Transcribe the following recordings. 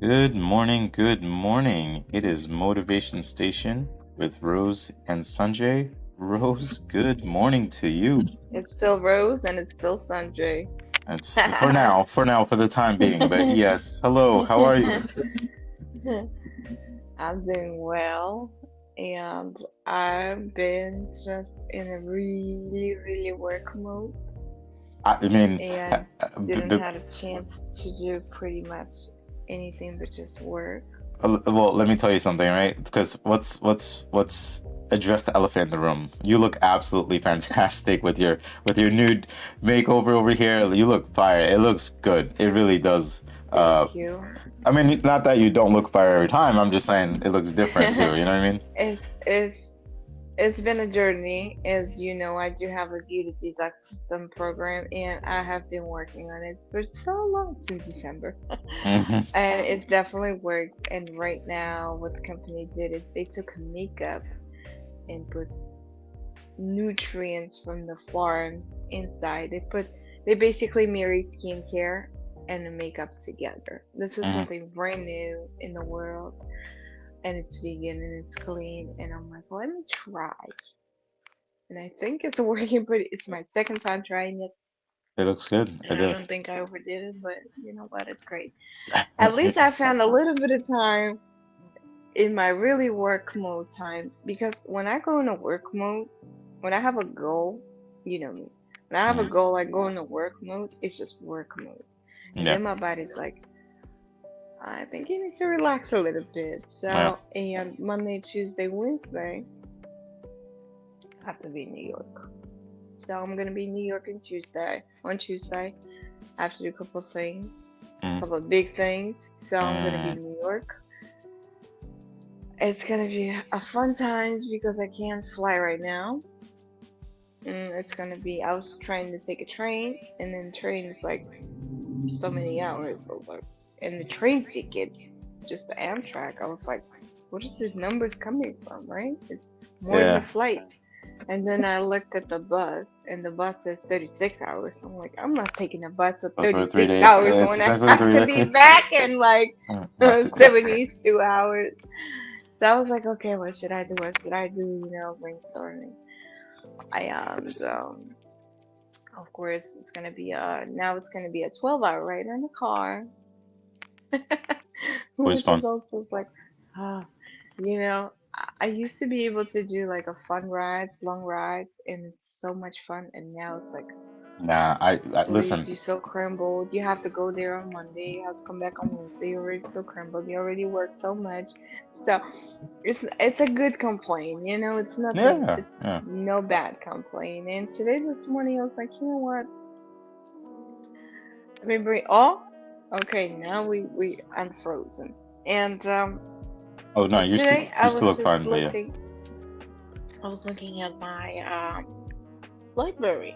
Good morning, good morning. It is Motivation Station with Rose and Sanjay. Rose, good morning to you. It's still Rose and it's still Sanjay. It's for the time being, but yes. Hello, how are you? I'm doing well, and I've been just in a really work mode I mean, and didn't have a chance to do pretty much anything but just work. well, let me tell you something, right? Because what's address the elephant in the room. You look absolutely fantastic with your nude makeover over here. You look fire. It looks good. It really does. Uh, Thank you. I mean, not that you don't look fire every time. I'm just saying it looks different too. You know what I mean? It's It's been a journey. As you know, I do have a beauty detox system program, and I have been working on it for so long, since December. Hmm. And it definitely worked. And right now, what the company did is they took makeup and put nutrients from the farms inside. They basically marry skincare and the makeup together. This is Hmm. something brand new in the world, and it's vegan and it's clean. And I'm like, well, let me try. And I think it's working pretty. It's my second time trying it, It looks good. and It I don't does. think I overdid it. But you know what? It's great. At least I found a little bit of time in my really work mode time, because when I go into work mode, when I have a goal, you know me. When I have a Mhm. goal, I go into work mode. It's just work mode, and Yeah. then my body's like, I think you need to relax a little bit. Yeah. So, and Monday, Tuesday, Wednesday, I have to be in New York. So I'm gonna be in New York on Tuesday. On Tuesday, I have to do a couple of things, a Mm. couple of big things. So I'm gonna be Mm. in New York. It's gonna be a fun time because I can't fly right now. It's gonna be. I was trying to take a train, and then train is like so many hours over, and the train tickets, just the Amtrak. I was like, what is this numbers coming from? Right? It's more than the Yeah. flight. And then I looked at the bus, and the bus says 36 hours. I'm like, I'm not taking a bus for But for 36 3 days, hours it's when I exactly have 3 to days. be back in like Not too. 72 hours. So I was like, okay, what should I do? What should I do? Brainstorming. I of course, it's gonna be now it's gonna be a 12-hour ride in the car, Always which fun. is also like, ah, I used to be able to do like a fun rides, long rides, and it's so much fun. And now it's like, Nah, I leaves listen. you so crumbled. You have to go there on Monday. You have to come back on Wednesday. You're already so crumbled. You already worked so much. So it's a good complaint. It's nothing. Yeah, It's yeah. no bad complaint. And today, this morning, I was like, you know what? Let me bring. Oh, okay. Now we unfrozen. And Oh no, today you I still was look just fine, but yeah. looking. I was looking at my library.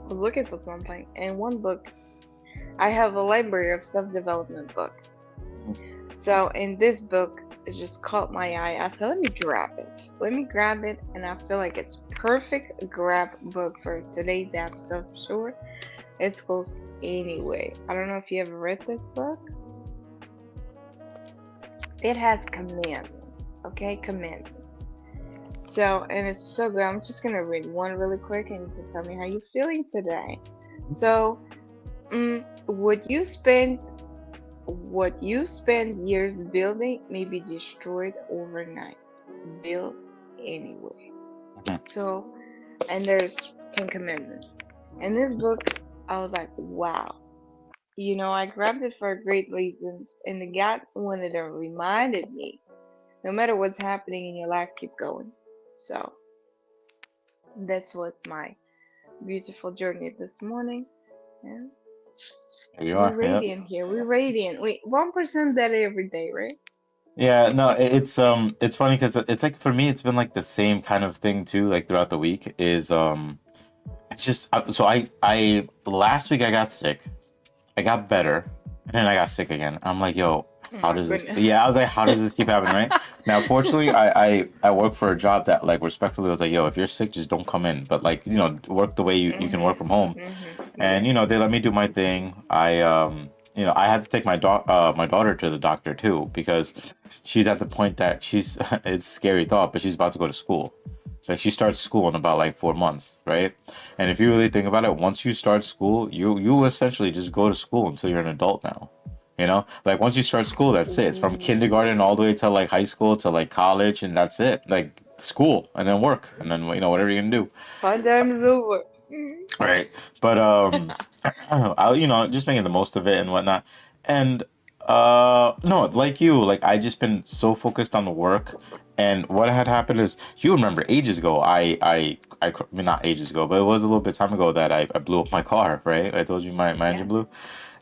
I was looking for something, and one book. I have a library of self-development books. So in this book, it just caught my eye. I thought, let me grab it. Let me grab it, and I feel like it's perfect grab book for today's episode for sure. It's called Anyway. I don't know if you ever read this book. It has commandments, okay? Commandments. So, and it's so good. I'm just gonna read one really quick, and you can tell me how you're feeling today. So, would you spend what you spend years building may be destroyed overnight. Build anyway. Mhm. So, and there's 10 commandments. In this book, I was like, wow. I grabbed it for great reasons, and the God wanted to reminded me, no matter what's happening in your life, keep going. So, this was my beautiful journey this morning. And Here you we are. Yeah. radiant here. We radiant. We 1% better every day, right? Yeah, no, it's funny because it's like for me it's been like the same kind of thing too, like throughout the week is it's just so I last week I got sick. I got better, and then I got sick again. I'm like, yo, Oh how my does this? goodness. Yeah, I was like, how does this keep happening, right? Now, fortunately, I work for a job that like respectfully was like, yo, if you're sick, just don't come in. But like, work the way you can work Mhm. from home. Mhm. And Yeah. they let me do my thing. I had to take my daughter to the doctor too because she's at the point that she's it's a scary thought, but she's about to go to school. Like she starts school in about like 4 months, right? And if you really think about it, once you start school, you essentially just go to school until you're an adult now. Like once you start school, that's it. It's from kindergarten all the way to like high school to like college, and that's it. Like school and then work and then whatever you can do. Fun time is over. Right. But I'll just making the most of it and whatnot. And no, like you, like I just been so focused on the work. And what had happened is, you remember ages ago, I mean, not ages ago, but it was a little bit time ago that I blew up my car, right? I told you my engine Yes. blew.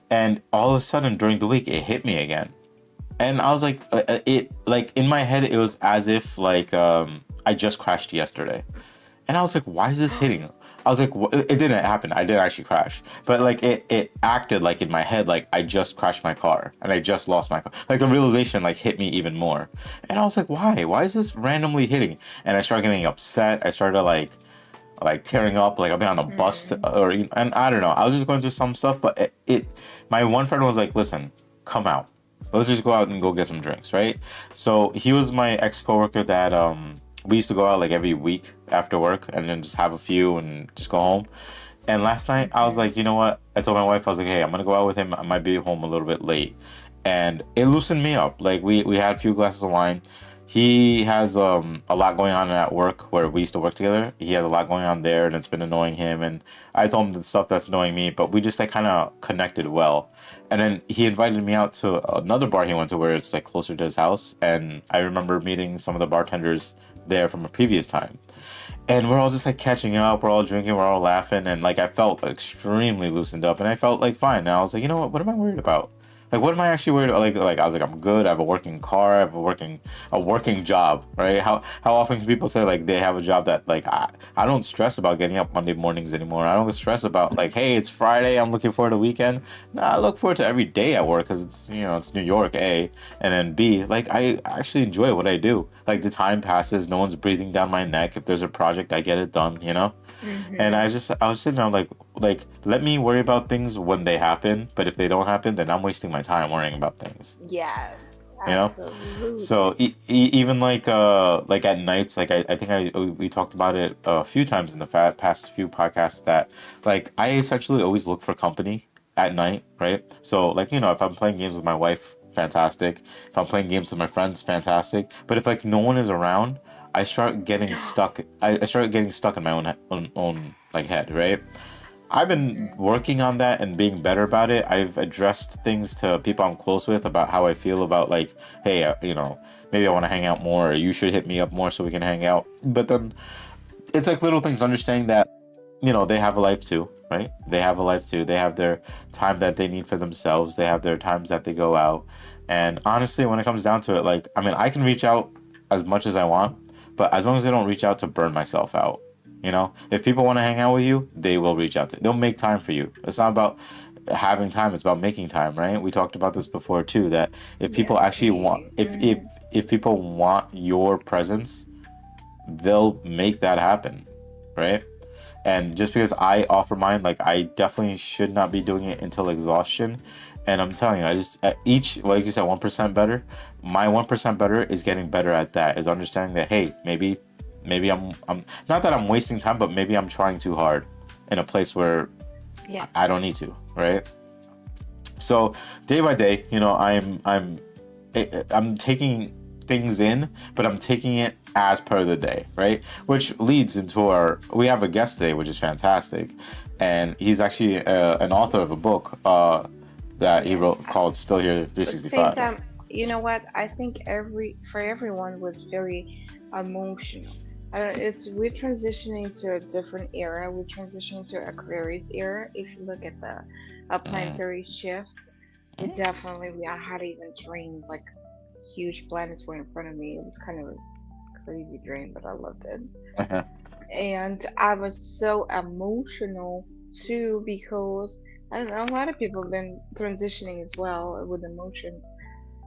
And all of a sudden during the week it hit me again. And I was like, it like in my head it was as if like I just crashed yesterday. And I was like, why is this hitting? I was like, it didn't happen. I didn't actually crash. But like it acted like in my head, like I just crashed my car and I just lost my car. Like the realization like hit me even more. And I was like, why? Why is this randomly hitting? And I started getting upset. I started like tearing up, like I've been on a bus Mm. and I don't know. I was just going through some stuff, but my one friend was like, listen, come out. Let's just go out and go get some drinks, right? So he was my ex-coworker that we used to go out like every week after work and then just have a few and just go home. And last night I was Okay. like, you know what? I told my wife, I was like, hey, I'm gonna go out with him. I might be home a little bit late. And it loosened me up. Like we had a few glasses of wine. He has a lot going on at work where we used to work together. He has a lot going on there and it's been annoying him, and I told him the stuff that's annoying me, but we just like kind of connected well. And then he invited me out to another bar he went to where it's like closer to his house, and I remember meeting some of the bartenders there from a previous time. And we're all just like catching up, we're all drinking, we're all laughing, and like I felt extremely loosened up and I felt like fine. And I was like, you know what am I worried about? Like what am I actually worried about? Like I was like, I'm good, I have a working car, I have a working job, right? How often can people say like they have a job that like I don't stress about getting up Monday mornings anymore. I don't stress about like, hey, it's Friday, I'm looking forward to the weekend. No, I look forward to every day at work because it's New York, A, and then B, like I actually enjoy what I do. Like the time passes, no one's breathing down my neck. If there's a project, I get it done. And Mm-hmm. I was sitting there like let me worry about things when they happen, but if they don't happen, then I'm wasting my time worrying about things. Yes, You know? So absolutely. even like at nights, like I think we talked about it a few times in the past few podcasts that like I essentially always look for company at night, right? So like if I'm playing games with my wife, fantastic. If I'm playing games with my friends, fantastic. But if like no one is around, I start getting stuck. I start getting stuck in my own like head, right? I've been Mhm. working on that and being better about it. I've addressed things to people I'm close with about how I feel about like, hey, maybe I want to hang out more, or you should hit me up more so we can hang out. But then it's like little things, understanding that, they have a life too, right? They have a life too. They have their time that they need for themselves. They have their times that they go out. And honestly, when it comes down to it, like, I mean, I can reach out as much as I want, but as long as I don't reach out to burn myself out, if people want to hang out with you, they will reach out to you. They'll make time for you. It's not about having time, it's about making time, right? We talked about this before too, that if people Yes, actually want, indeed. if people want your presence, they'll make that happen, right? And just because I offer mine, like I definitely should not be doing it until exhaustion. And I'm telling you, I just at each, like you said, 1% better. My 1% better is getting better at that. Is understanding that, hey, maybe I'm not that I'm wasting time, but maybe I'm trying too hard in a place where Yeah. I don't need to, right? So day by day, I'm taking things in, but I'm taking it as per the day, right? Which leads into we have a guest today, which is fantastic, and he's actually an author of a book that he Yes. wrote called "Still Here But at the same 365." time, you know what? I think for everyone was very emotional. It's we're transitioning to a different era. We're transitioning to Aquarius era. If you look at the Mm. planetary shifts, I had even dreamed like huge planets were in front of me. It was kind of a crazy dream, but I loved it. And I was so emotional too because and a lot of people have been transitioning as well with emotions.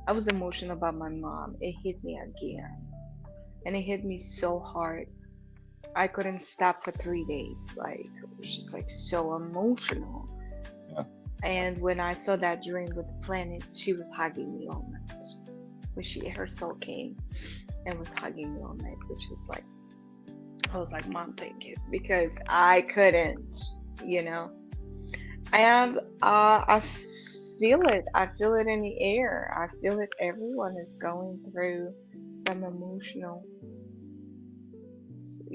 I was emotional about my mom. It hit me again, and it hit me so hard. I couldn't stop for 3 days. Like it was just like so emotional. Yeah. And when I saw that dream with the planets, she was hugging me all night. When her soul came and was hugging me all night, which is like, I was like, Mom, thank you, because I couldn't, you know. And I feel it. I feel it in the air. I feel it. Everyone is going through some emotional.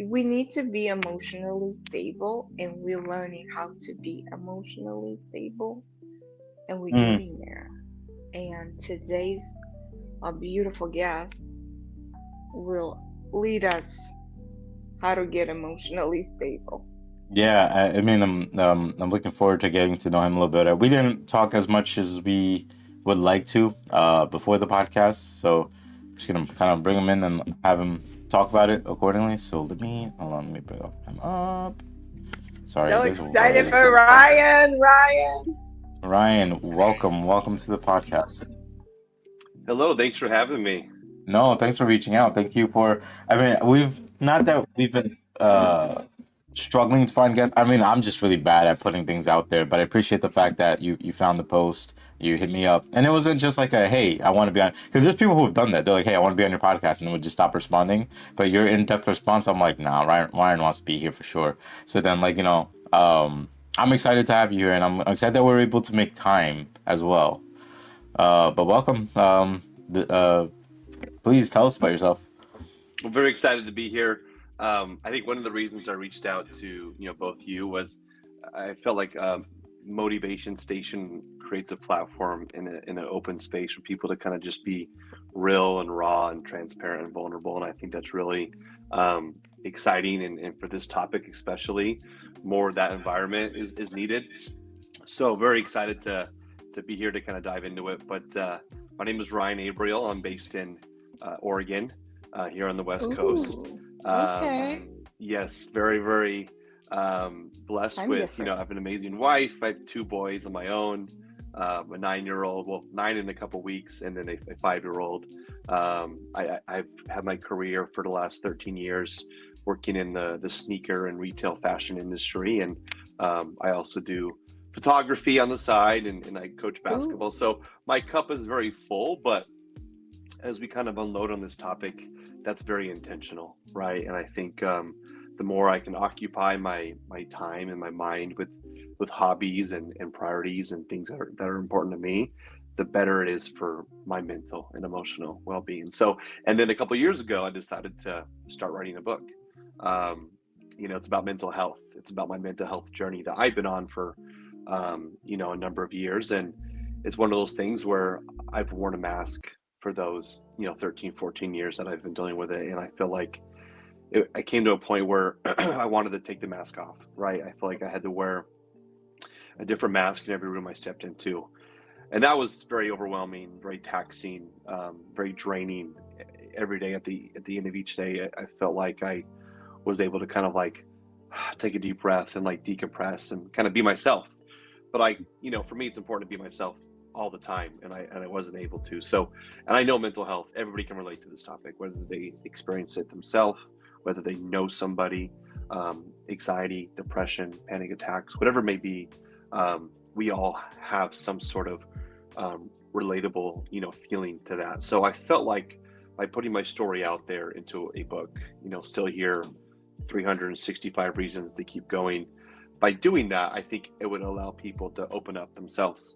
We need to be emotionally stable, and we're learning how to be emotionally stable, and we're Mm, getting there. And today's a beautiful guest will lead us how to get emotionally stable. yeah, I mean, I'm looking forward to getting to know him a little bit. We didn't talk as much as we would like to before the podcast, so I'm just gonna kind of bring him in and have him talk about it accordingly. So hold on, let me bring him up. Sorry, So there's excited way for too. Ryan. Ryan. Ryan, welcome to the podcast. Hello, thanks for having me. No, thanks for reaching out. Thank you for. I mean, we've not that we've been struggling to find guests. I mean, I'm just really bad at putting things out there, but I appreciate the fact that you found the post, you hit me up, and it wasn't just like a hey, I want to be on. Because there's people who have done that. They're like, hey, I want to be on your podcast, and would just stop responding. But your in-depth response, I'm like, nah, Ryan wants to be here for sure. So then, like, I'm excited to have you here, and I'm excited that we're able to make time as well. But welcome. Please tell us about yourself. I'm very excited to be here. I think one of the reasons I reached out to both you was I felt like Motivation Station creates a platform in an open space for people to kind of just be real and raw and transparent and vulnerable, and I think that's really exciting. And for this topic especially, more of that environment is needed. So very excited to be here to kind of dive into it. But my name is Ryan Abriel. I'm based in Oregon, here on the West Coast. Ooh, okay. Yes, very, very blessed Time with, I difference. have an amazing wife. I have two boys of my own, a 9-year-old, well, 9 in a couple weeks, and then a 5-year-old. I've had my career for the last 13 years working in the sneaker and retail fashion industry. And I also do photography on the side, and I coach basketball. Ooh. So my cup is very full, but as we kind of unload on this topic, that's very intentional, right? And I think the more I can occupy my time and my mind with hobbies and priorities and things that are important to me, the better it is for my mental and emotional well-being. So, and then a couple of years ago, I decided to start writing a book. It's about mental health. It's about my mental health journey that I've been on for a number of years, and it's one of those things where I've worn a mask for those 13, 14 years that I've been dealing with it, and I feel like I came to a point where I wanted to take the mask off, right? I feel like I had to wear a different mask in every room I stepped into, and that was very overwhelming, very taxing, very draining. Every day at the end of each day, I felt like I was able to kind of like take a deep breath and like decompress and kind of be myself. But for me, it's important to be myself all the time, and I wasn't able to. So, and I know mental health, everybody can relate to this topic, whether they experience it themselves, whether they know somebody, anxiety, depression, panic attacks, whatever it may be. We all have some sort of relatable, feeling to that. So I felt like by putting my story out there into a book, still here, 365 reasons to keep going. By doing that, I think it would allow people to open up themselves.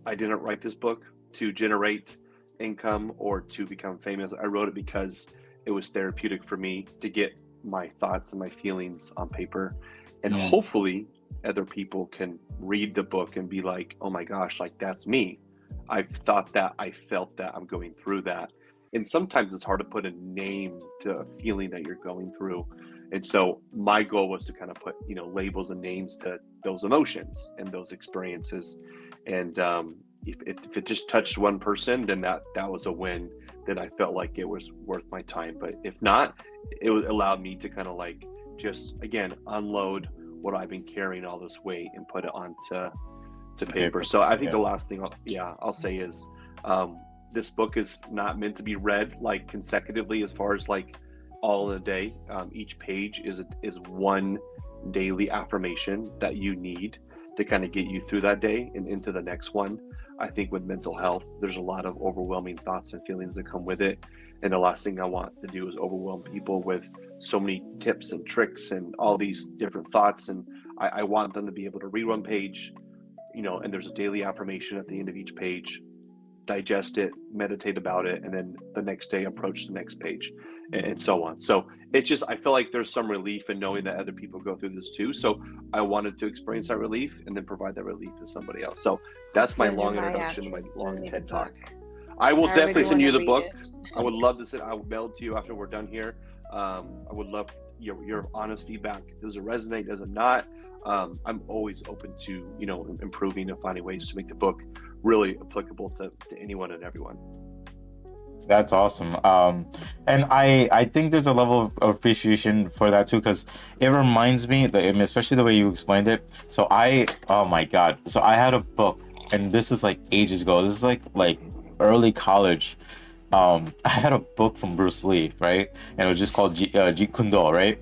I didn't write this book to generate income or to become famous. I wrote it because it was therapeutic for me to get my thoughts and my feelings on paper. And Mm. hopefully other people can read the book and be like, oh my gosh, like that's me. I've thought that, I felt that, I'm going through that. And sometimes it's hard to put a name to a feeling that you're going through. And so my goal was to kind of put, labels and names to those emotions and those experiences. And if it just touched one person, then that was a win. Then I felt like it was worth my time. But if not, it allowed me to kind of like just, again, unload what I've been carrying all this weight and put it onto paper. So I think the last thing I'll say is this book is not meant to be read like consecutively as far as like all in a day. Each page is one daily affirmation that you need to kind of get you through that day and into the next one. I think with mental health, there's a lot of overwhelming thoughts and feelings that come with it. And the last thing I want to do is overwhelm people with so many tips and tricks and all these different thoughts. And I want them to be able to read one page, and there's a daily affirmation at the end of each page, digest it, meditate about it, and then the next day approach the next page, and so on. So it's just, I feel like there's some relief in knowing that other people go through this too. So I wanted to experience that relief and then provide that relief to somebody else. So that's my long introduction to my long TED Talk. I will definitely send you the book. I would love to I will mail it to you after we're done here. I would love your honest feedback. Does it resonate? Does it not? I'm always open to improving and finding ways to make the book really applicable to anyone and everyone. That's awesome. And I think there's a level of appreciation for that too, because it reminds me that, especially the way you explained it. So oh my God. So I had a book, and this is like ages ago. This is like early college. I had a book from Bruce Lee, right? And it was just called Jeet Kune Do, right?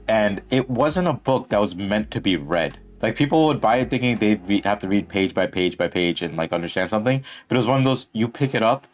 And it wasn't a book that was meant to be read. Like, people would buy it thinking they'd have to read page by page by page and like understand something. But it was one of those, you pick it up,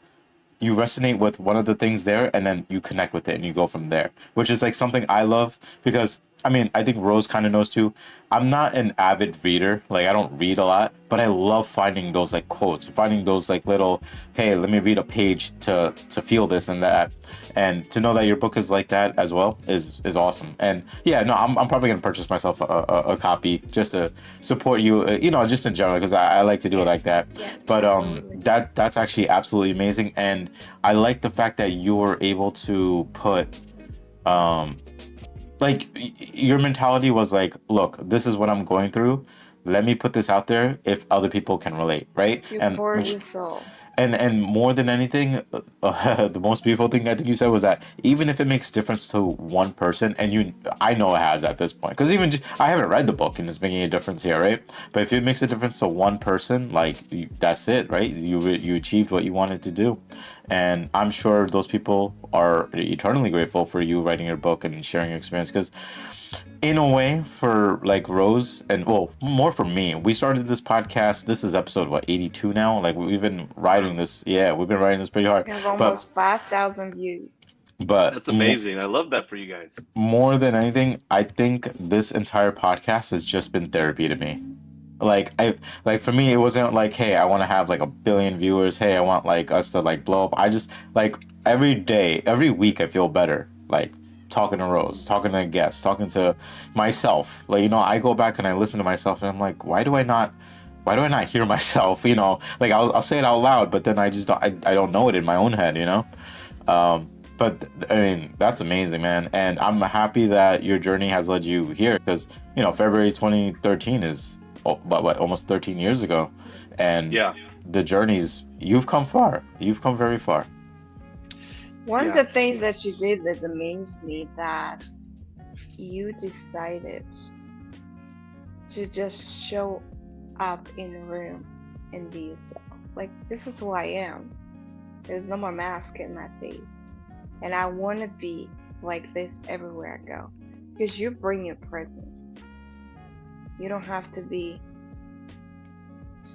you resonate with one of the things there, and then you connect with it and you go from there, which is like something I love, because I think Rose kind of knows too. I'm not an avid reader. Like, I don't read a lot, but I love finding those like quotes, finding those like little, hey, let me read a page to feel this and that. And to know that your book is like that as well is awesome. And yeah, no, I'm probably gonna purchase myself a copy just to support you, just in general, because I like to do it like that. Yeah, but absolutely. that's actually absolutely amazing. And I like the fact that you were able to put like, your mentality was like, look, this is what I'm going through. Let me put this out there if other people can relate, right? You pour your soul. And more than anything, the most beautiful thing I think you said was that even if it makes difference to one person, and I know it has at this point, because I haven't read the book and it's making a difference here, right? But if it makes a difference to one person, like, that's it, right? You achieved what you wanted to do. And I'm sure those people are eternally grateful for you writing your book and sharing your experience, because in a way, for like Rose, and well, more for me, we started this podcast. This is episode 82 now. Like, we've been writing this. Yeah, we've been writing this pretty hard. We have almost 5,000 views. But that's amazing. I love that for you guys. More than anything, I think this entire podcast has just been therapy to me. Like, for me, it wasn't like, hey, I want to have like 1 billion viewers. Hey, I want like us to like blow up. I just, like, every day, every week, I feel better. Like, talking to Rose, talking to guests, talking to myself. Like, I go back and I listen to myself and I'm like, why do I not hear myself? Like, I'll say it out loud, but then I just don't, I don't know it in my own head, But I mean, that's amazing, man. And I'm happy that your journey has led you here, because, February 2013 is almost 13 years ago. And yeah, the journeys, you've come far. You've come very far. One of the things that you did that amazed me, that you decided to just show up in a room and be yourself. Like, this is who I am. There's no more mask in my face. And I want to be like this everywhere I go. Because you bring your presence. You don't have to be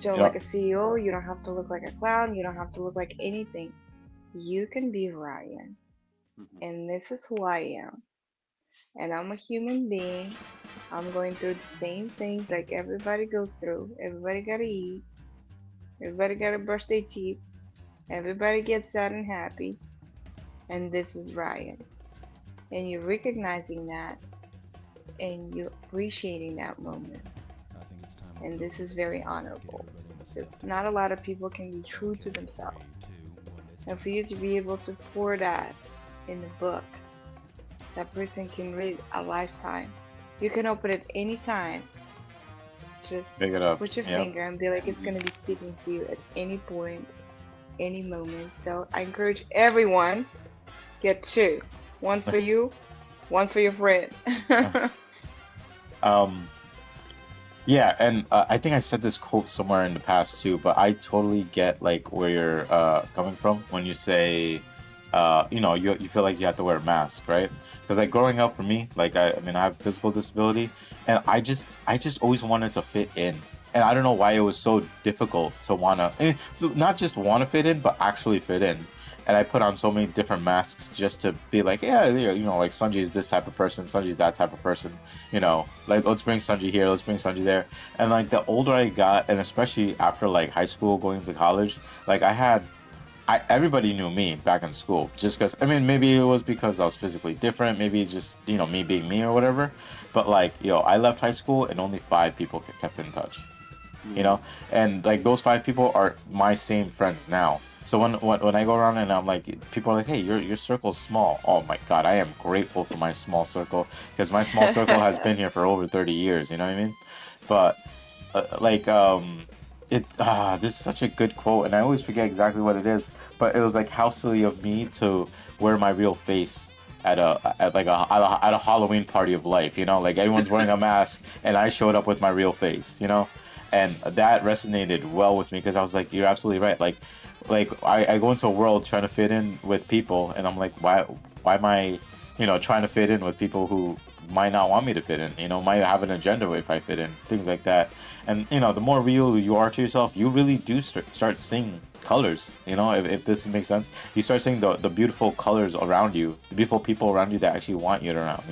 show like a CEO. You don't have to look like a clown. You don't have to look like anything. You can be Ryan. And this is who I am. And I'm a human being. I'm going through the same things like everybody goes through. Everybody gotta eat. Everybody gotta brush their teeth. Everybody gets sad and happy. And this is Ryan. And you're recognizing that. And you're appreciating that moment. And this is very honorable. Because not a lot of people can be true to themselves. And for you to be able to pour that in the book, that person can read a lifetime. You can open it any time. Just pick it up, put your finger and be like, it's going to be speaking to you at any point, any moment. So I encourage everyone, get 2. 1 for you, 1 for your friend. Yeah, and I think I said this quote somewhere in the past too, but I totally get like where you're coming from when you say, you feel like you have to wear a mask, right? Because like growing up for me, like I have physical disability, and I just always wanted to fit in. And I don't know why it was so difficult to not just want to fit in, but actually fit in. And I put on so many different masks just to be like, yeah, like Sanji is this type of person, Sanji's that type of person, like let's bring Sanji here, let's bring Sanji there. And like the older I got, and especially after like high school, going into college, like everybody knew me back in school just because, I mean, maybe it was because I was physically different, maybe just, me being me or whatever. But like, I left high school and only 5 people kept in touch, and like those 5 people are my same friends now. So when I go around and I'm like, people are like, hey, your circle's small. Oh my God, I am grateful for my small circle, because my small circle has been here for over 30 years. You know what I mean? But this is such a good quote, and I always forget exactly what it is. But it was like, how silly of me to wear my real face at a Halloween party of life. Like everyone's wearing a mask, and I showed up with my real face. And that resonated well with me, because I was like, you're absolutely right. Like I go into a world trying to fit in with people, and I'm like, why am I, trying to fit in with people who might not want me to fit in, might have an agenda if I fit in, things like that. And, the more real you are to yourself, you really do start seeing colors, if this makes sense. You start seeing the beautiful colors around you, the beautiful people around you that actually want you around,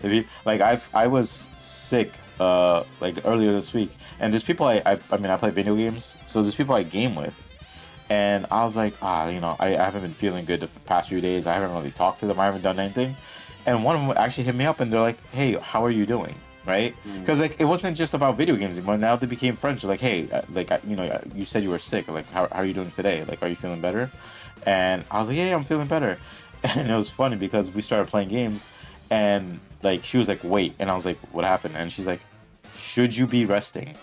If you, like, I was sick, like earlier this week, and there's people I play video games, so there's people I game with. And I was like, I haven't been feeling good the past few days. I haven't really talked to them. I haven't done anything. And one of them actually hit me up, and they're like, hey, how are you doing? Right? Because like, it wasn't just about video games anymore. Now they became friends. They're like, hey, you said you were sick. Like, how are you doing today? Like, are you feeling better? And I was like, yeah, I'm feeling better. And it was funny because we started playing games, and like, she was like, wait. And I was like, what happened? And she's like, should you be resting?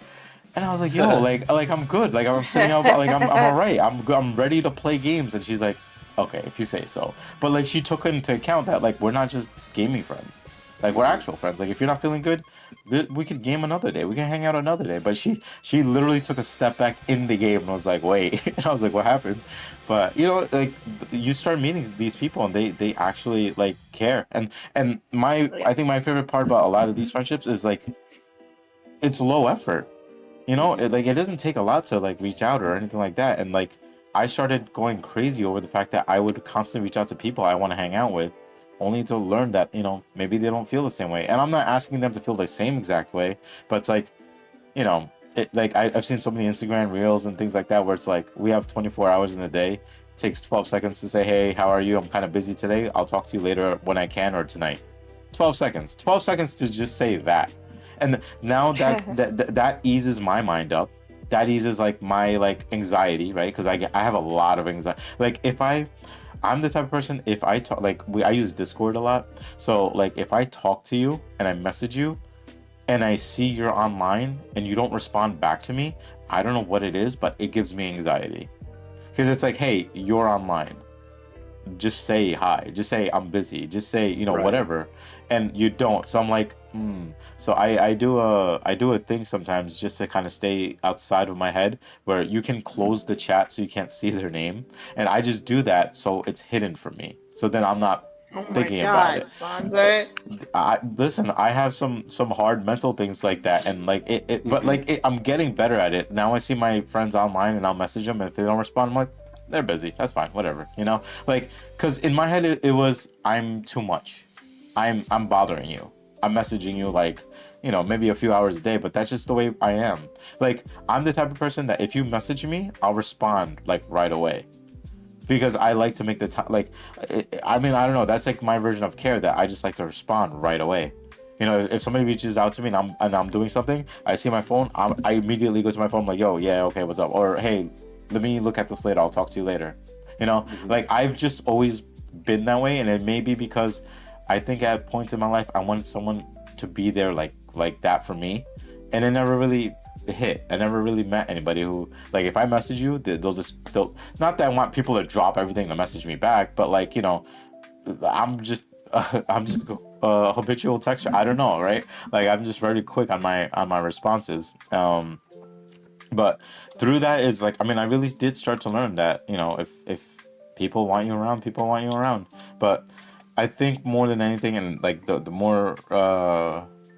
And I was like, yo, like I'm good. Like I'm sitting out, like I'm all right. I'm ready to play games. And she's like, okay, if you say so. But like, she took into account that like, we're not just gaming friends. Like, we're actual friends. Like, if you're not feeling good, we could game another day. We can hang out another day. But she literally took a step back in the game and was like, wait. And I was like, what happened? But like, you start meeting these people, and they actually like care. And I think my favorite part about a lot of these friendships is like, it's low effort. It doesn't take a lot to like reach out or anything like that. And like, I started going crazy over the fact that I would constantly reach out to people I want to hang out with, only to learn that, maybe they don't feel the same way. And I'm not asking them to feel the same exact way, but it's like, like I've seen so many Instagram reels and things like that where it's like, we have 24 hours in a day. It takes 12 seconds to say, hey, how are you? I'm kind of busy today. I'll talk to you later when I can, or tonight. 12 seconds to just say that. And now that eases my mind up. That eases like my like anxiety, right? Because I have a lot of anxiety. Like, I'm the type of person, if I talk, like I use Discord a lot. So like, if I talk to you and I message you and I see you're online and you don't respond back to me, I don't know what it is, but it gives me anxiety. Because it's like, hey, you're online. Just say hi. Just say I'm busy. Just say, Right. whatever. And you don't. So I'm like, So I do a thing sometimes just to kind of stay outside of my head, where you can close the chat so you can't see their name, and I just do that so it's hidden from me. So then I'm not thinking about it. Sanjay. Listen, I have some hard mental things like that, and like but like I'm getting better at it now. I see my friends online and I'll message them. If they don't respond, I'm like, they're busy, that's fine, whatever, like, because in my head it was, I'm too much, I'm bothering you, I'm messaging you like, maybe a few hours a day, but that's just the way I am. Like, I'm the type of person that if you message me, I'll respond like right away, because I like to make the time, like, I don't know, that's like my version of care, that I just like to respond right away. If somebody reaches out to me and I'm doing something, I see my phone, I immediately go to my phone, I'm like, yo, yeah, okay, what's up? Or, hey, let me look at this later, I'll talk to you later. Like, I've just always been that way, and it may be because I think at points in my life I wanted someone to be there like that for me, and it never really hit. I never really met anybody who, like, if I message you, they'll not that I want people to drop everything to message me back, but like, I'm just a habitual texter. I don't know, right? Like, I'm just very quick on my responses. But through that is like, I really did start to learn that, if people want you around, people want you around. But I think more than anything, and like the more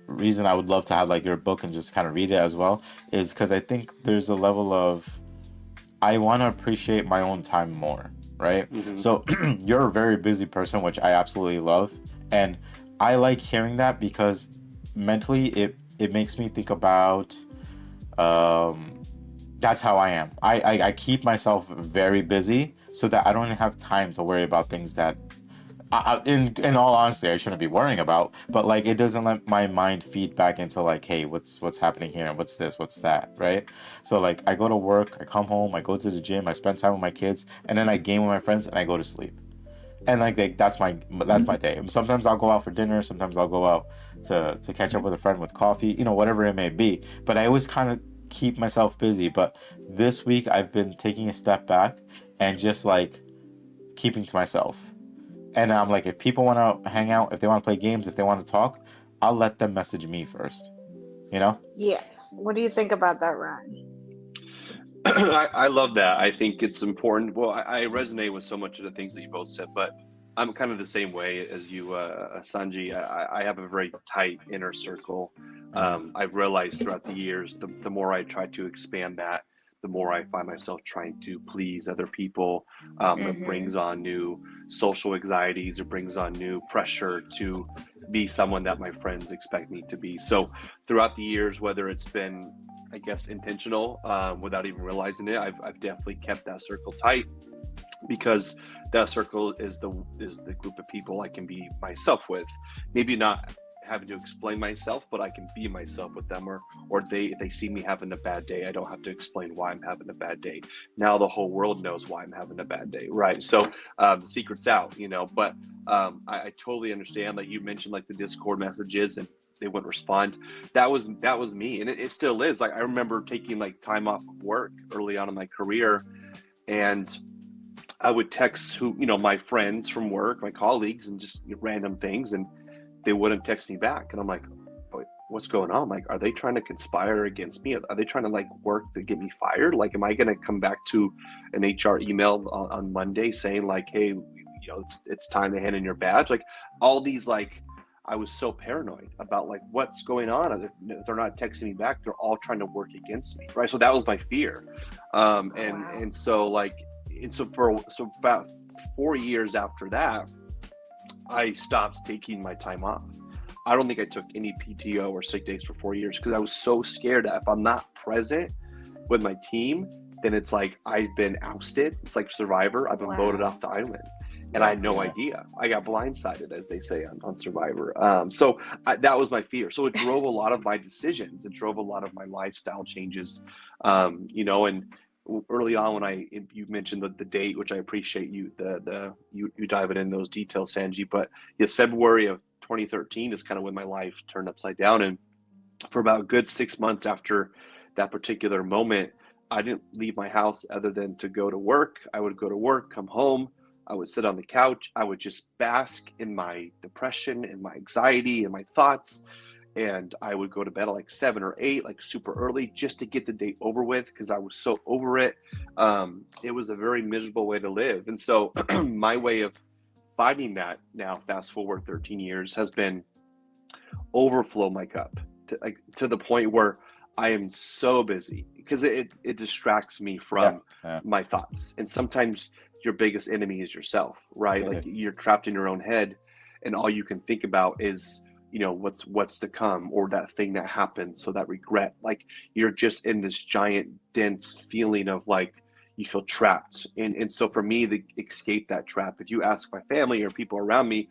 reason I would love to have like your book and just kind of read it as well is because I think there's a level of I want to appreciate my own time more, right? Mm-hmm. So you're a very busy person, which I absolutely love, and I like hearing that because mentally it makes me think about that's how I am. I keep myself very busy so that I don't have time to worry about things that in all honesty I shouldn't be worrying about, but like it doesn't let my mind feed back into like, hey, what's happening here and what's this, what's that, right? So like I go to work, I come home, I go to the gym, I spend time with my kids, and then I game with my friends and I go to sleep. And like that's my day. Sometimes I'll go out for dinner, sometimes I'll go out to catch up with a friend with coffee, whatever it may be, but I always kind of keep myself busy. But this week I've been taking a step back and just like keeping to myself. And I'm like, if people want to hang out, if they want to play games, if they want to talk, I'll let them message me first, Yeah. What do you think about that, Ryan? I love that. I think it's important. Well, I resonate with so much of the things that you both said, but I'm kind of the same way as you, Sanji. I have a very tight inner circle. I've realized throughout the years, the more I try to expand that, the more I find myself trying to please other people. It brings on new social anxieties. It brings on new pressure to be someone that my friends expect me to be. So throughout the years, whether it's been, I guess, intentional without even realizing it, I've definitely kept that circle tight, because that circle is the group of people I can be myself with. Maybe not having to explain myself, but I can be myself with them, or they see me having a bad day. I don't have to explain why I'm having a bad day. Now the whole world knows why I'm having a bad day, right? So the secret's out, but I totally understand that you mentioned like the Discord messages and they wouldn't respond. That was me, and it still is. Like I remember taking like time off of work early on in my career, and I would text my friends from work, my colleagues, and just random things, and they wouldn't text me back. And I'm like, what's going on? Like, are they trying to conspire against me? Are they trying to like work to get me fired? Like, am I going to come back to an HR email on Monday saying like, hey, it's time to hand in your badge? Like all these, like, I was so paranoid about like what's going on. If they're not texting me back, they're all trying to work against me, right? So that was my fear. And so about 4 years after that, I stopped taking my time off. I don't think I took any PTO or sick days for 4 years because I was so scared that if I'm not present with my team, then it's like I've been ousted. It's like Survivor. I've been voted off the island. And I had no idea. I got blindsided, as they say on Survivor. So that was my fear. So it drove a lot of my decisions. It drove a lot of my lifestyle changes. And early on when you mentioned the date, which I appreciate you diving in those details, Sanji. But yes, February of 2013 is kind of when my life turned upside down. And for about a good 6 months after that particular moment, I didn't leave my house other than to go to work. I would go to work, come home. I would sit on the couch. I would just bask in my depression and my anxiety and my thoughts. And I would go to bed at like 7 or 8, like super early, just to get the day over with because I was so over it. It was a very miserable way to live. And so my way of fighting that now, fast forward 13 years, has been overflow my cup to the point where I am so busy because it distracts me from my thoughts. And sometimes your biggest enemy is yourself, right? Like you're trapped in your own head and all you can think about is, what's to come, or that thing that happened. So that regret, like you're just in this giant dense feeling of like you feel trapped. And so for me to escape that trap, if you ask my family or people around me,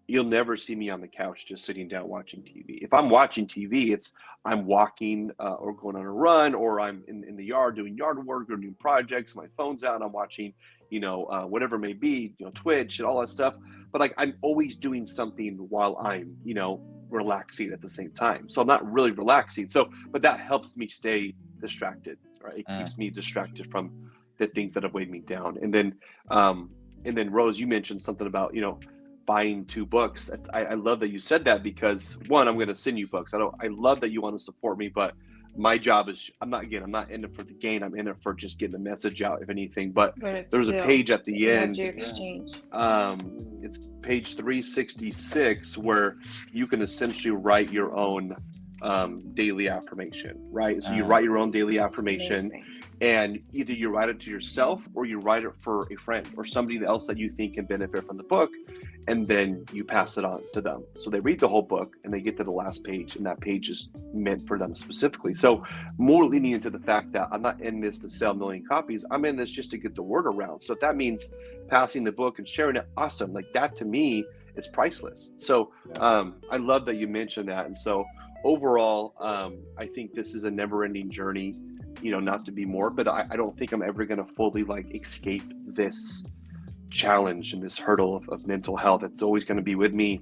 you'll never see me on the couch just sitting down watching TV. If I'm watching TV, it's I'm walking or going on a run, or I'm in the yard doing yard work or doing projects. My phone's out, and I'm watching, whatever it may be, Twitch and all that stuff. But like I'm always doing something while I'm, relaxing at the same time. So I'm not really relaxing. But that helps me stay distracted, right? It keeps me distracted from the things that have weighed me down. And then Rose, you mentioned something about, buying 2 books. I love that you said that because one, I'm going to send you books. I love that you want to support me, but my job is, I'm not in it for the gain. I'm in it for just getting the message out, if anything. But it's there's a still page at the end. energy exchange. It's page 366, where you can essentially write your own daily affirmation, right? So you write your own daily affirmation. Amazing. And either you write it to yourself or you write it for a friend or somebody else that you think can benefit from the book, and then you pass it on to them. So they read the whole book and they get to the last page, and that page is meant for them specifically. So more leaning into the fact that I'm not in this to sell a million copies. I'm in this just to get the word around. So if that means passing the book and sharing it, awesome. Like, that to me is priceless. So I love that you mentioned that. And so overall, I think this is a never-ending journey. Not to be morbid, I don't think I'm ever going to fully escape this challenge and this hurdle of mental health. It's always going to be with me,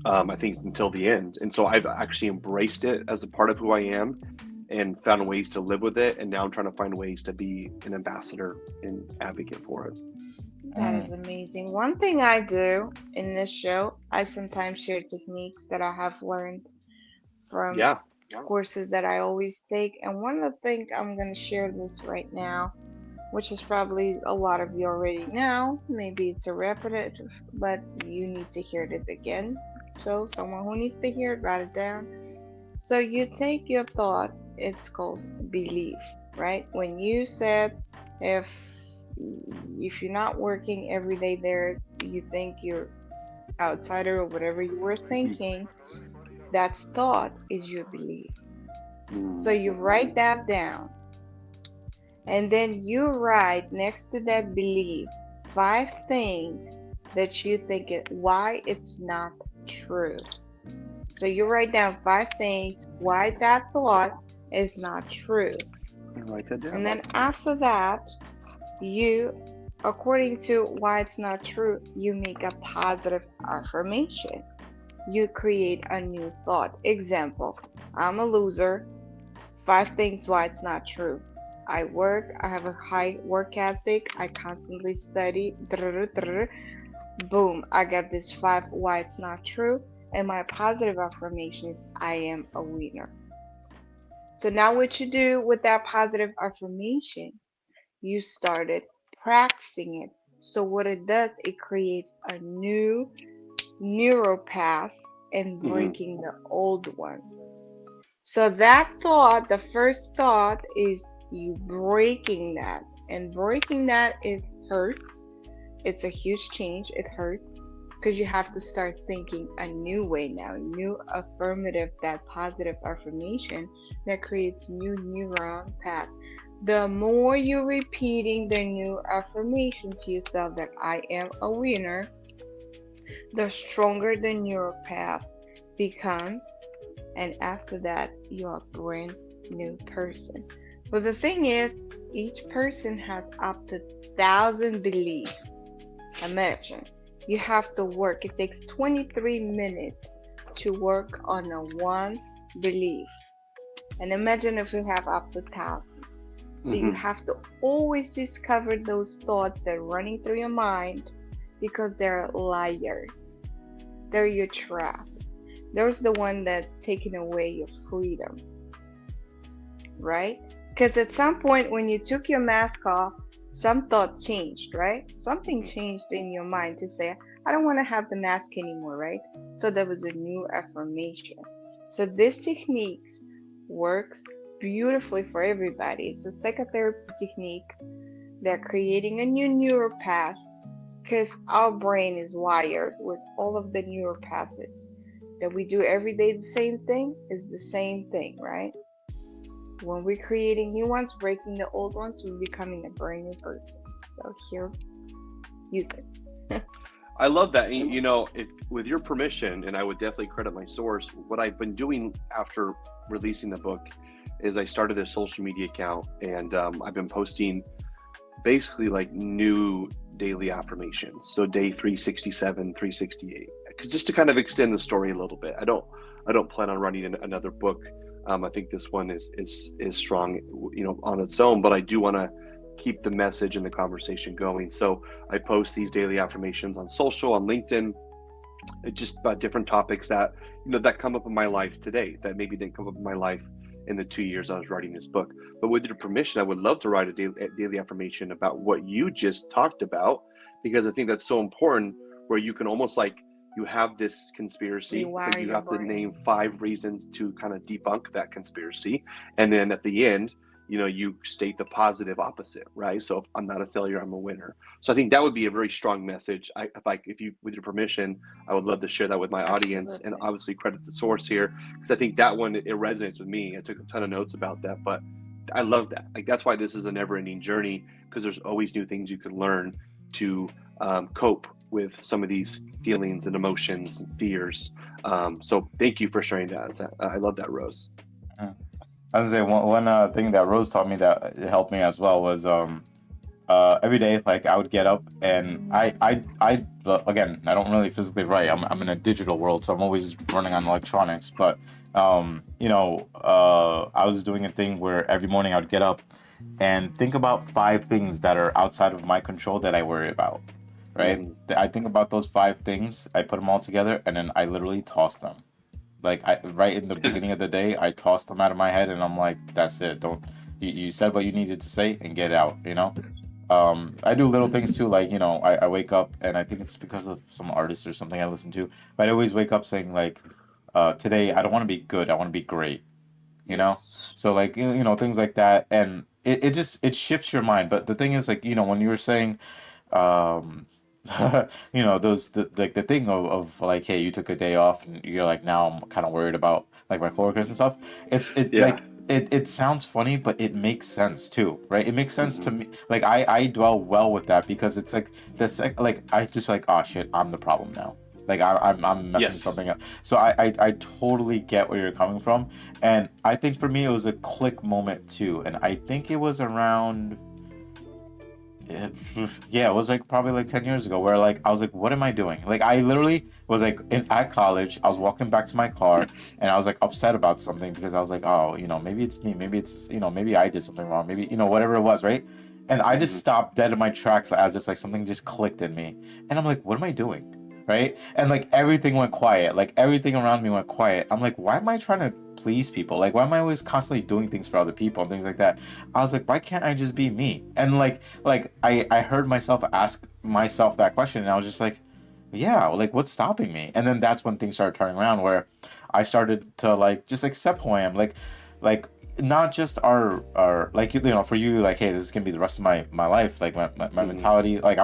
I think, until the end. And so I've actually embraced it as a part of who I am and found ways to live with it. And now I'm trying to find ways to be an ambassador and advocate for it. That is amazing. One thing I do in this show, I sometimes share techniques that I have learned from courses that I always take. And one of the things, I'm going to share this right now, which is probably a lot of you already know. Maybe it's a repetitive, but you need to hear this again. So someone who needs to hear it, write it down. So you take your thought, it's called belief, right? When you said, if you're not working every day there, you think you're outsider or whatever you were thinking, that thought is your belief. So you write that down, and then you write next to that belief 5 things that you think why it's not true. So you write down 5 things why that thought is not true. Write that down. And then after that, you, according to why it's not true, you make a positive affirmation. You create a new thought. Example, I'm a loser. 5 things why it's not true. I work, I have a high work ethic, I constantly study. Boom, I got this 5 why it's not true. And my positive affirmation is I am a winner. So now what you do with that positive affirmation, you started practicing it. So what it does, it creates a new neural path and breaking the old one. So that thought, the first thought, is you breaking that. And breaking that, it hurts. It's a huge change. It hurts because you have to start thinking a new way now, new affirmative, that positive affirmation that creates new neuron paths. The more you're repeating the new affirmation to yourself that I am a winner, the stronger the neural path becomes, and after that you're a brand new person. But the thing is, each person has up to 1,000 beliefs. Imagine, you have to work, it takes 23 minutes to work on a one belief. And imagine if you have up to thousands. So you have to always discover those thoughts that are running through your mind, because they're liars. They're your traps. There's the one that's taking away your freedom, right? Because at some point when you took your mask off, some thought changed, right? Something changed in your mind to say, I don't want to have the mask anymore, right? So there was a new affirmation. So this technique works beautifully for everybody. It's a psychotherapy technique. They're creating a new neural path, because our brain is wired with all of the neural paths that we do every day. The same thing is the same thing, right? When we're creating new ones, breaking the old ones, we're becoming a brand new person. So here, use it. I love that. If with your permission, and I would definitely credit my source, what I've been doing after releasing the book is I started a social media account, and I've been posting basically new daily affirmations. So day 367, 368, because just to kind of extend the story a little bit. I don't plan on running another book. I think this one is strong, on its own, but I do want to keep the message and the conversation going. So I post these daily affirmations on social, on LinkedIn, just about different topics that, that come up in my life today, that maybe didn't come up in my life in the 2 years I was writing this book. But with your permission, I would love to write a daily affirmation about what you just talked about, because I think that's so important, where you can almost like, you have this conspiracy, but Rewire you your have to brain. name 5 reasons to kind of debunk that conspiracy. And then at the end, you state the positive opposite, right? So if I'm not a failure, I'm a winner. So I think that would be a very strong message. If you, with your permission, I would love to share that with my audience, and Absolutely. obviously credit the source here, because I think that one, it resonates with me. I took a ton of notes about that, but I love that. Like, that's why this is a never-ending journey, because there's always new things you can learn to cope with some of these feelings and emotions and fears. So thank you for sharing that. I love that, Rose. I was gonna say one thing that Rose taught me that helped me as well was every day, like I would get up and I again, I don't really physically write. I'm in a digital world, so I'm always running on electronics. But I was doing a thing where every morning I would get up and think about 5 things that are outside of my control that I worry about. Right? I think about those 5 things, I put them all together, and then I literally toss them. Like right in the beginning of the day, I tossed them out of my head, and I'm like, that's it. Don't you said what you needed to say and get out. I do little things too, like I wake up, and I think it's because of some artist or something I listen to, but I always wake up saying like, today I don't want to be good, I want to be great. Yes. So like things like that, and it shifts your mind. But the thing is, like when you were saying, um those like the thing of like, hey, you took a day off and you're like, now I'm kind of worried about like my coworkers and stuff. Yeah. It sounds funny, but it makes sense too, right? It makes sense to me. Like I dwell well with that, because it's like this, like I just like, oh shit, I'm the problem now. Like I'm messing Yes. something up. So I totally get where you're coming from, and I think for me it was a click moment too, and I think it was around. Yeah, it was like probably like 10 years ago, where like I was like, what am I doing? Like I literally was like at college, I was walking back to my car, and I was like upset about something, because I was like, oh, maybe it's me, maybe it's, maybe I did something wrong, maybe, whatever it was, right? And I just stopped dead in my tracks, as if like something just clicked in me. And I'm like, what am I doing? Right? And like everything went quiet. Like everything around me went quiet. I'm like, why am I trying to please people? Like, why am I always constantly doing things for other people and things like that? I was like, why can't I just be me? And like I heard myself ask myself that question, and I was just like, yeah, like what's stopping me? And then that's when things started turning around, where I started to like just accept who I am. Like not just our like for you, like, hey, this is gonna be the rest of my life. Like my mentality, like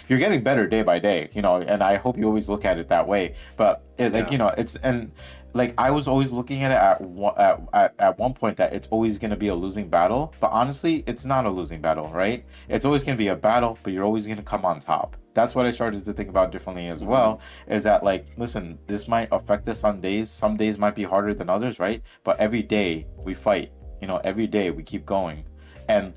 you're getting better day by day, and I hope you always look at it that way. But like it's, and like I was always looking at it at one point that it's always going to be a losing battle, but honestly it's not a losing battle, right? It's always going to be a battle, but you're always going to come on top. That's what I started to think about differently as well, is that like, listen, this might affect us on days, some days might be harder than others, right? But every day we fight, every day we keep going, and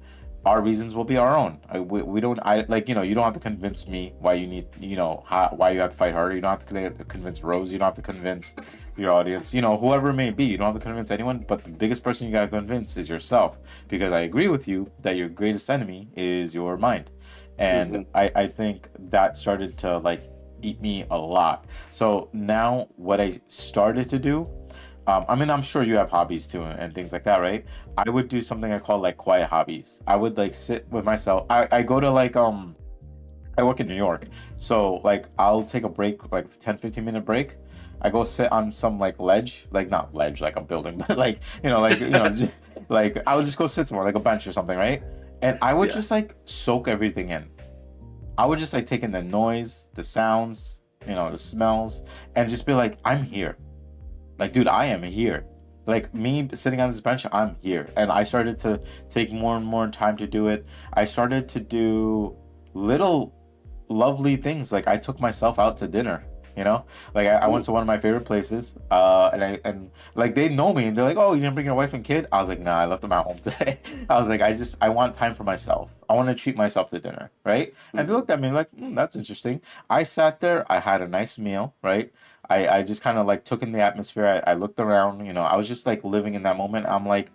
our reasons will be our own. We don't, you don't have to convince me why you need, why you have to fight harder. You don't have to convince Rose. You don't have to convince your audience, whoever it may be. You don't have to convince anyone, but the biggest person you got to convince is yourself, because I agree with you that your greatest enemy is your mind. And I think that started to like eat me a lot. So now what I started to do, I mean, I'm sure you have hobbies too and things like that, right? I would do something I call like quiet hobbies. I would like sit with myself. I go to like I work in New York, so like I'll take a break, like 10-15 minute break. I go sit on some like ledge, like not ledge like a building, but like like I would just go sit somewhere like a bench or something, right? And I would just like soak everything in. I would just like take in the noise, the sounds, the smells, and just be like, I'm here. Like, dude, I am here. Like me sitting on this bench, I'm here. And I started to take more and more time to do it. I started to do little lovely things. Like I took myself out to dinner. Like I went to one of my favorite places, and like they know me, and they're like, "Oh, you didn't bring your wife and kid?" I was like, "Nah, I left them at home today." I was like, I want time for myself. I want to treat myself to dinner, right? And they looked at me like, "That's interesting." I sat there, I had a nice meal, right? I just kind of like took in the atmosphere. I looked around, I was just like living in that moment. I'm like,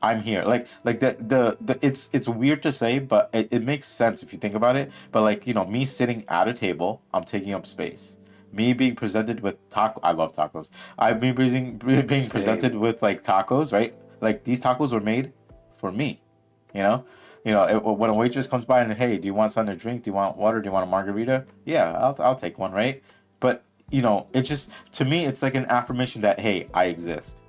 I'm here. Like the it's weird to say, but it makes sense if you think about it. But like, me sitting at a table, I'm taking up space. Me being presented with I love tacos. Being Same. presented with like tacos, right? Like these tacos were made for me, you know. When a waitress comes by and, hey, do you want something to drink? Do you want water? Do you want a margarita? Yeah, I'll take one, right? But it's just, to me, it's like an affirmation that, hey, I exist.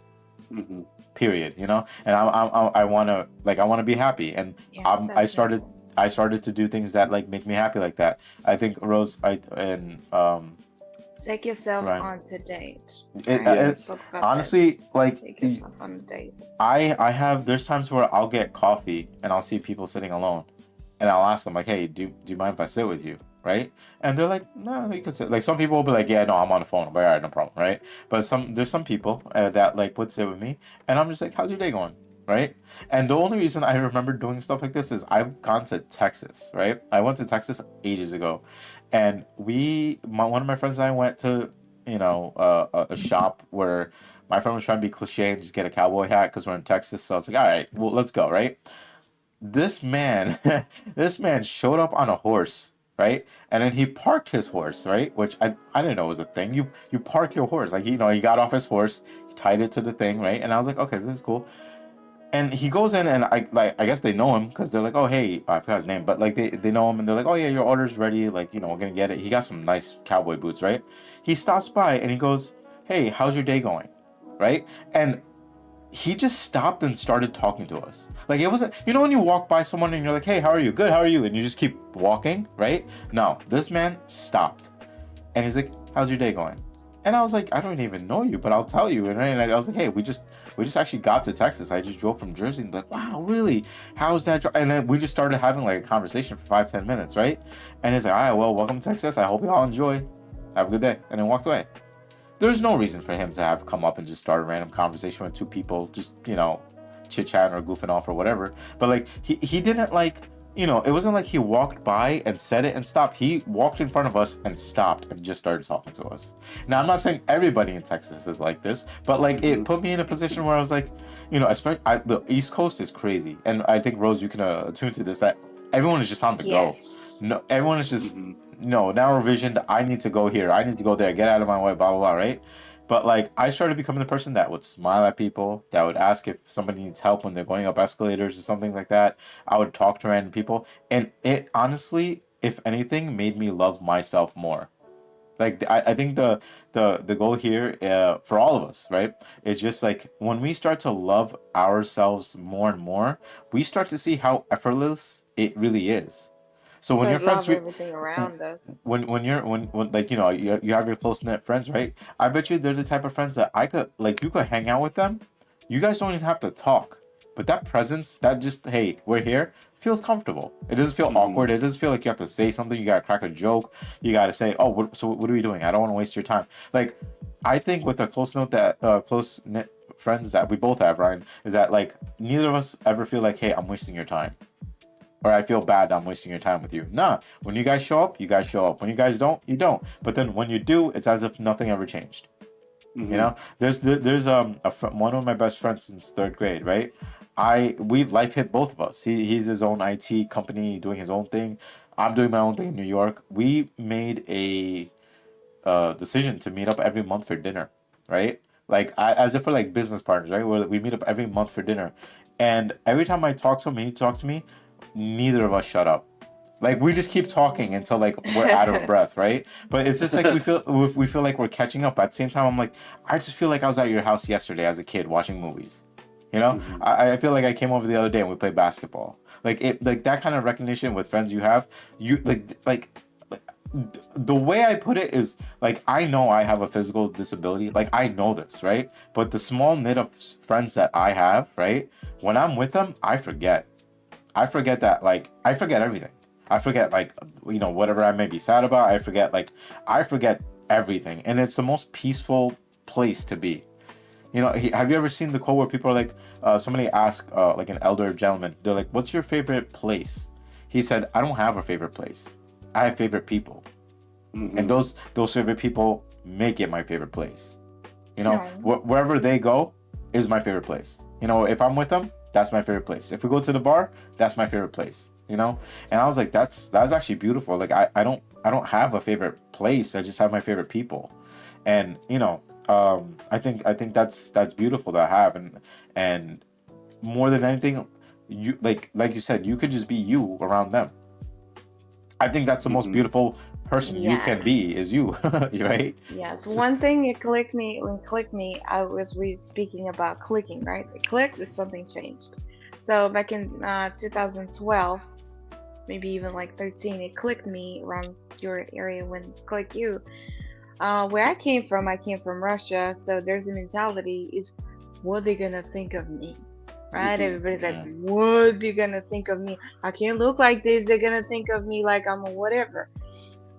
Mm-hmm. Period. And I want to, like, I want to be happy, and Yeah, I that's started beautiful. I started to do things that like make me happy like that. I think Rose, Take yourself Ryan, on to date, it, right? it Yes. Talk about that. honestly, like, Take yourself on a date. I have, there's times where I'll get coffee and I'll see people sitting alone, and I'll ask them like, hey, do you mind if I sit with you, right? And they're like, no, you could sit. Like some people will be like, yeah, no, I'm on the phone. I'm like, all right, no problem, right? But there's some people that like would sit with me, and I'm just like, how's your day going, right? And the only reason I remember doing stuff like this is I've gone to Texas, right? I went to Texas ages ago, and one of my friends and I went to a shop where my friend was trying to be cliche and just get a cowboy hat because we're in Texas. So I was like, all right, well, let's go, right? This man, this man showed up on a horse, right? And then he parked his horse, right? Which I didn't know was a thing. You park your horse, like, he got off his horse, he tied it to the thing, right? And I was like, okay, this is cool. And he goes in, and I guess they know him because they're like, oh, hey, I forgot his name, but like they know him, and they're like, oh yeah, your order's ready, like, we're gonna get it. He got some nice cowboy boots, right? He stops by and he goes, hey, how's your day going, right? And he just stopped and started talking to us. Like, it wasn't, when you walk by someone and you're like, hey, how are you? Good, how are you? And you just keep walking, right? No, this man stopped and he's like, how's your day going? And I was like, I don't even know you, but I'll tell you. And I was like, hey, we just actually got to Texas. I just drove from Jersey. And like, wow, really? How's that? And then we just started having like a conversation for 5-10 minutes, right? And he's like, all right, well, welcome to Texas. I hope you all enjoy. Have a good day. And then walked away. There's no reason for him to have come up and just start a random conversation with two people, just, chit-chatting or goofing off or whatever. But like, he didn't like, it wasn't like he walked by and said it and stopped. He walked in front of us and stopped and just started talking to us. Now, I'm not saying everybody in Texas is like this, but like, it put me in a position where I was like, especially the East Coast is crazy. And I think, Rose, you can attune to this, that everyone is just on the go. Yes. No, everyone is just, no, narrow visioned. I need to go here. I need to go there. Get out of my way, blah, blah, blah, right? But like, I started becoming the person that would smile at people, that would ask if somebody needs help when they're going up escalators or something like that. I would talk to random people. And it honestly, if anything, made me love myself more. Like, I think the goal here, for all of us, right, is just like, when we start to love ourselves more and more, we start to see how effortless it really is. So when your But friends love everything around us. when you're when like, you have your close knit friends, right? I bet you they're the type of friends that I could, like, you could hang out with them. You guys don't even have to talk, but that presence, that just, hey, we're here, feels comfortable. It doesn't feel awkward. It doesn't feel like you have to say something. You gotta crack a joke. You gotta say, oh, what are we doing? I don't want to waste your time. Like, I think with a close knit friends that we both have, Ryan, is that like, neither of us ever feel like, hey, I'm wasting your time, or I feel bad I'm wasting your time with you. Nah, when you guys show up, you guys show up. When you guys don't, you don't. But then when you do, it's as if nothing ever changed. There's one of my best friends since third grade, right? We've life hit both of us. He's his own IT company doing his own thing. I'm doing my own thing in New York. We made a decision to meet up every month for dinner, right? Like, as if we're like business partners, right? We meet up every month for dinner, and every time I talk to him, he talks to me, neither of us shut up. Like, we just keep talking until like we're out of breath, right? But it's just like, we feel like we're catching up. At the same time, I'm like, I just feel like I was at your house yesterday as a kid watching movies. I feel like I came over the other day and we played basketball. Like that kind of recognition with friends you have, you like the way I put it is, like, I know I have a physical disability. Like, I know this, right? But the small knit of friends that I have, right? When I'm with them, I forget that, like, I forget everything. I forget, like, whatever I may be sad about. I forget everything. And it's the most peaceful place to be. Have you ever seen the quote where people are like, somebody asked, like, an elder gentleman, they're like, what's your favorite place? He said, I don't have a favorite place. I have favorite people. And those favorite people make it my favorite place. Wherever they go is my favorite place. If I'm with them, that's my favorite place. If we go to the bar, that's my favorite place. And I was like, that's actually beautiful. Like, I don't have a favorite place. I just have my favorite people. And I think that's beautiful to have. And more than anything, you like you said, you could just be you around them. I think that's the most Hmm. beautiful person you Yes. can be is you, right? Yes. So, One thing it clicked me, I was speaking about clicking, right? It clicked that something changed. So back in 2012, maybe even like 13, it clicked me around your area when it clicked you. Where I came from Russia, so there's a mentality is what they gonna think of me, right? Hmm. Everybody's like, mm, what they gonna think of me? I can't look like this. They're gonna think of me like I'm a whatever.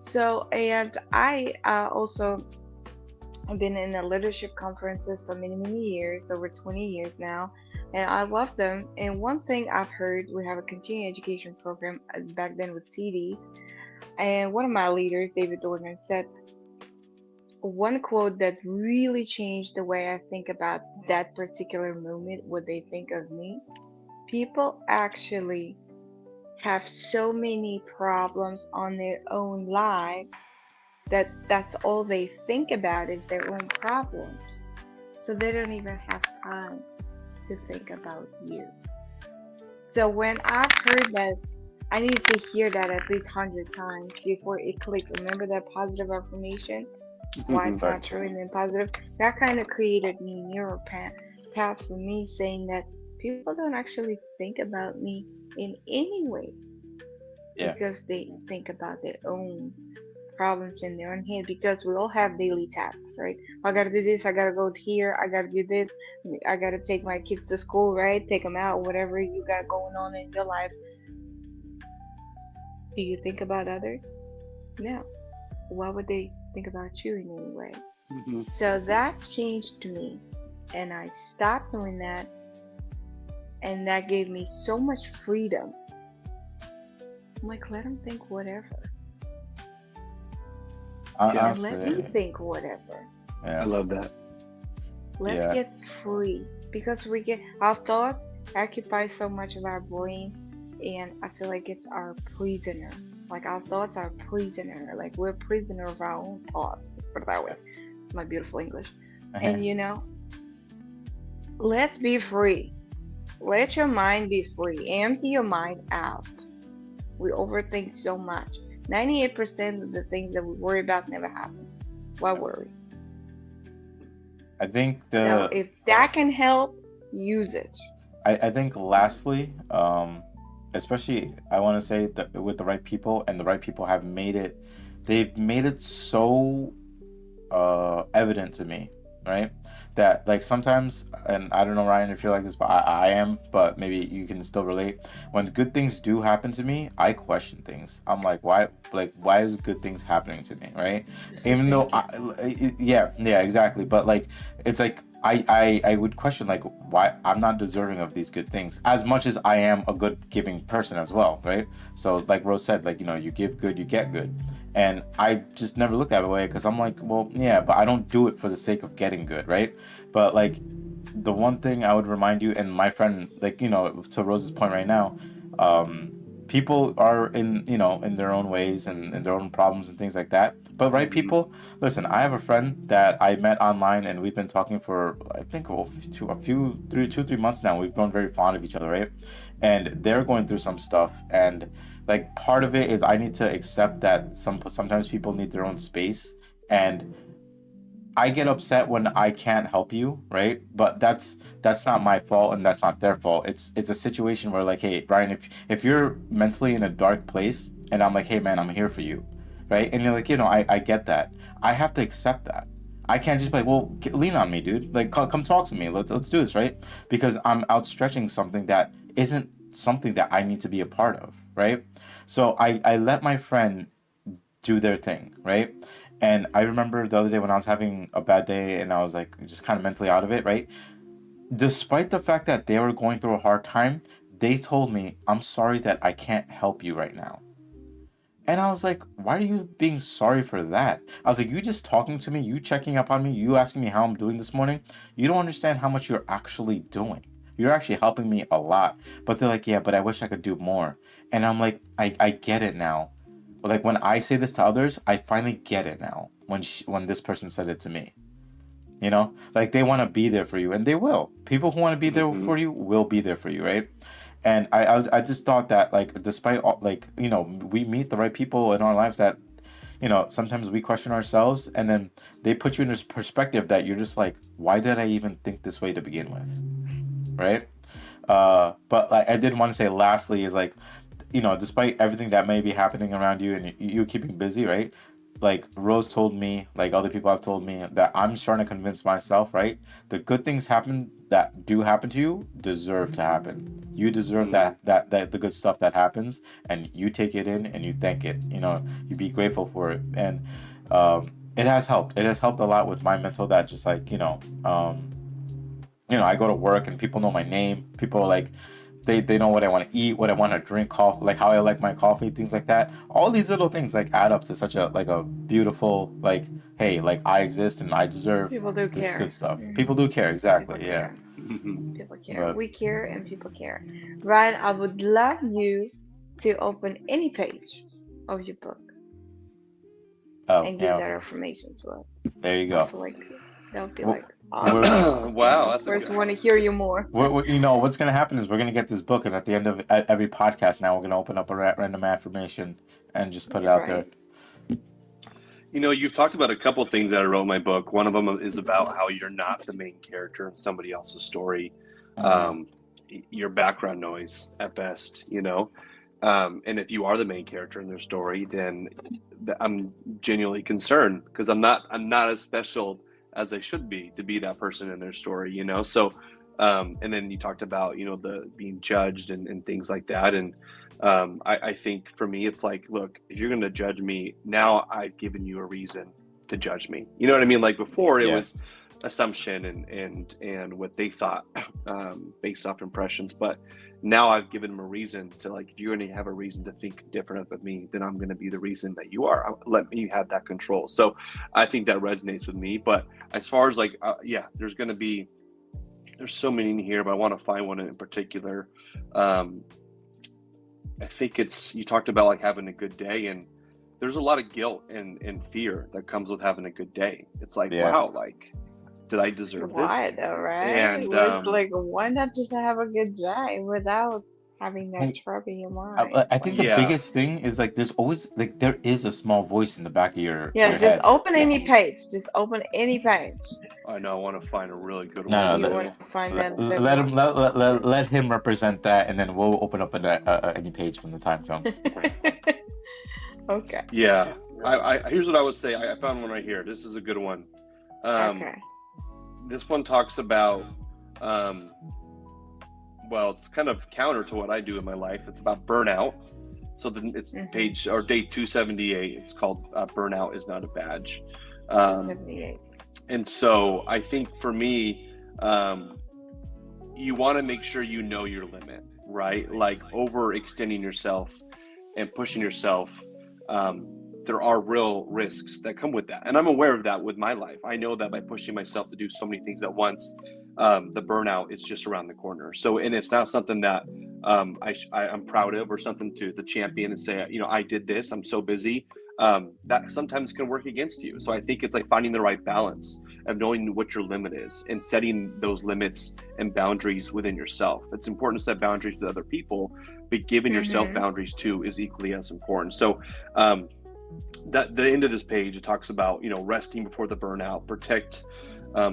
So, and I also have been in the leadership conferences for many, many years, over 20 years now, and I love them. And one thing I've heard, we have a continuing education program back then with CD, and one of my leaders, David Dorgan, said one quote that really changed the way I think about that particular moment, what they think of me. People actually have so many problems on their own life that that's all they think about is their own problems. So they don't even have time to think about you. So when I've heard that, I need to hear that at least 100 times before it clicks. Remember that positive affirmation? Why it's right. not true and then positive. That kind of created me neural path for me saying that people don't actually think about me in any way Yeah. because they think about their own problems in their own head because we all have daily tasks, right? I gotta do this, I gotta go here, I gotta do this, I gotta take my kids to school, right? Take them out, whatever you got going on in your life. Do you think about others? No. Why would they think about you in any way? Hmm. So that changed me, and I stopped doing that, and that gave me so much freedom. I'm like, let them think whatever, Yeah, and let me Honestly, think whatever. I yeah, love that. Let's yeah. get free because we get our thoughts occupy so much of our brain, and I feel like it's our prisoner. Like our thoughts are prisoner. Like we're prisoner of our own thoughts. Put it that way. My beautiful English. And let's be free. Let your mind be free. Empty your mind out. We overthink so much. 98% of the things that we worry about never happens. Why worry? I think So the if that can help, use it. I think lastly, especially I want to say that with the right people and the right people have made it, they've made it so evident to me, right? That like sometimes, and I don't know Ryan if you're like this, but I am, but maybe you can still relate. When good things do happen to me, I question things. I'm like why is good things happening to me, right? Just to Even though thank it. yeah, exactly. But like it's like I would question like why I'm not deserving of these good things as much as I am a good giving person as well, right? So like Rose said, like you give good, you get good. And I just never looked at it way because I'm like, well, yeah, but I don't do it for the sake of getting good, right? But like the one thing I would remind you, and my friend, like to Rose's point right now, um, people are in their own ways and in their own problems and things like that. But right Hmm. people, listen, I have a friend that I met online and we've been talking for I think a few 3 months now. We've grown very fond of each other, right? And they're going through some stuff and like part of it is I need to accept that sometimes people need their own space and I get upset when I can't help you, right? But that's not my fault and that's not their fault. It's a situation where like, hey, Brian, if you're mentally in a dark place and I'm like, hey man, I'm here for you, right? And you're like, I get that. I have to accept that. I can't just be like, well, lean on me, dude. Like, come talk to me. Let's do this, right? Because I'm outstretching something that isn't something that I need to be a part of, right? So I let my friend do their thing, right? And I remember the other day when I was having a bad day and I was like just kind of mentally out of it, right? Despite the fact that they were going through a hard time, they told me, I'm sorry that I can't help you right now. And I was like, why are you being sorry for that? I was like, you just talking to me, you checking up on me, you asking me how I'm doing this morning. You don't understand how much you're actually doing. You're actually helping me a lot. But they're like, yeah, but I wish I could do more. And I'm like, I get it now. Like when I say this to others, I finally get it now. When this person said it to me, You know, like they want to be there for you, and they will. People who want to be there Mm-hmm. for you will be there for you, right? And I just thought that, like, despite all, like, you know, we meet the right people in our lives that, you know, sometimes we question ourselves, and then they put you in this perspective that you're just like, why did I even think this way to begin with, right? But like I did want to say, lastly, is like, you know, despite everything that may be happening around you and you keeping busy, right? Like Rose told me, like other people have told me, that I'm starting to convince myself, right? The good things happen that do happen to you deserve to happen. You deserve Mm-hmm. that the good stuff that happens, and you take it in and you thank it. You know, you be grateful for it, and it has helped. It has helped a lot with my mental. That just like, you know, I go to work and people know my name. People are like, they know what I want to eat, what I want to drink, coffee, like how I like my coffee, things like that. All these little things like add up to such a like a beautiful, like, hey, like I exist and I deserve People do this good care. stuff. People do care, People exactly, yeah. care. Mm-hmm. People care. But We care and people care. Ryan, I would love you to open any page of your book oh and give yeah, that information to us. there you I go. feel like that would be We're, like we're, awesome. And Wow, of that's a course, good. we want to hear you more. you know what's gonna happen is we're gonna get this book, and at the end of every podcast now, we're gonna open up a random affirmation and just put it out there. Right. You know, you've talked about a couple of things that I wrote in my book. One of them is about how you're not the main character in somebody else's story. Mm-hmm. Um, your background noise at best, you know. And if you are the main character in their story, then I'm genuinely concerned because I'm not as special as I should be to be that person in their story, you know. So, and then you talked about, you know, the being judged and things like that, and I think for me, it's like, look, if you're going to judge me, now I've given you a reason to judge me. You know what I mean? Like Yeah. before, it Yeah. was assumption and what they thought based off impressions. But now I've given them a reason to, like, if you're going to have a reason to think different of me, then I'm going to be the reason that you are. Let me have that control. So I think that resonates with me. But as far as like, yeah, there's so many in here, but I want to find one in particular. Um, I think it's, you talked about like having a good day, and there's a lot of guilt and fear that comes with having a good day. It's like, Yeah. wow, like, did I deserve Why this? though, right? And It's like, why not just have a good day without having that Like, trouble in your mind? I think the Like, yeah, biggest thing is like there's always like there is a small voice in the back of yeah, your just head. open any page. Just open any page. I know. I want to find a really good one No, for no, You you. want to find let, that let, that let him one. let him represent that, and then we'll open up any page when the time comes. Okay. Yeah. I here's what I would say. I found one right here. This is a good one. Okay. This one talks about, um, well, it's kind of counter to what I do in my life. It's about burnout. So then it's Mhm. page or day 278. It's called "Burnout is Not a Badge." Um, 278. and so I think for me, you want to make sure you know your limit, right? Like overextending yourself and pushing yourself. There are real risks that come with that, and I'm aware of that with my life. I know that by pushing myself to do so many things at once, the burnout is just around the corner. So, and it's not something that I'm proud of, or something to the champion and say, you know, I did this. I'm so busy. That sometimes can work against you. So I think it's like finding the right balance of knowing what your limit is and setting those limits and boundaries within yourself. It's important to set boundaries with other people, but giving yourself Mhm. boundaries too is equally as important. So um, that the end of this page, it talks about, you know, resting before the burnout, protect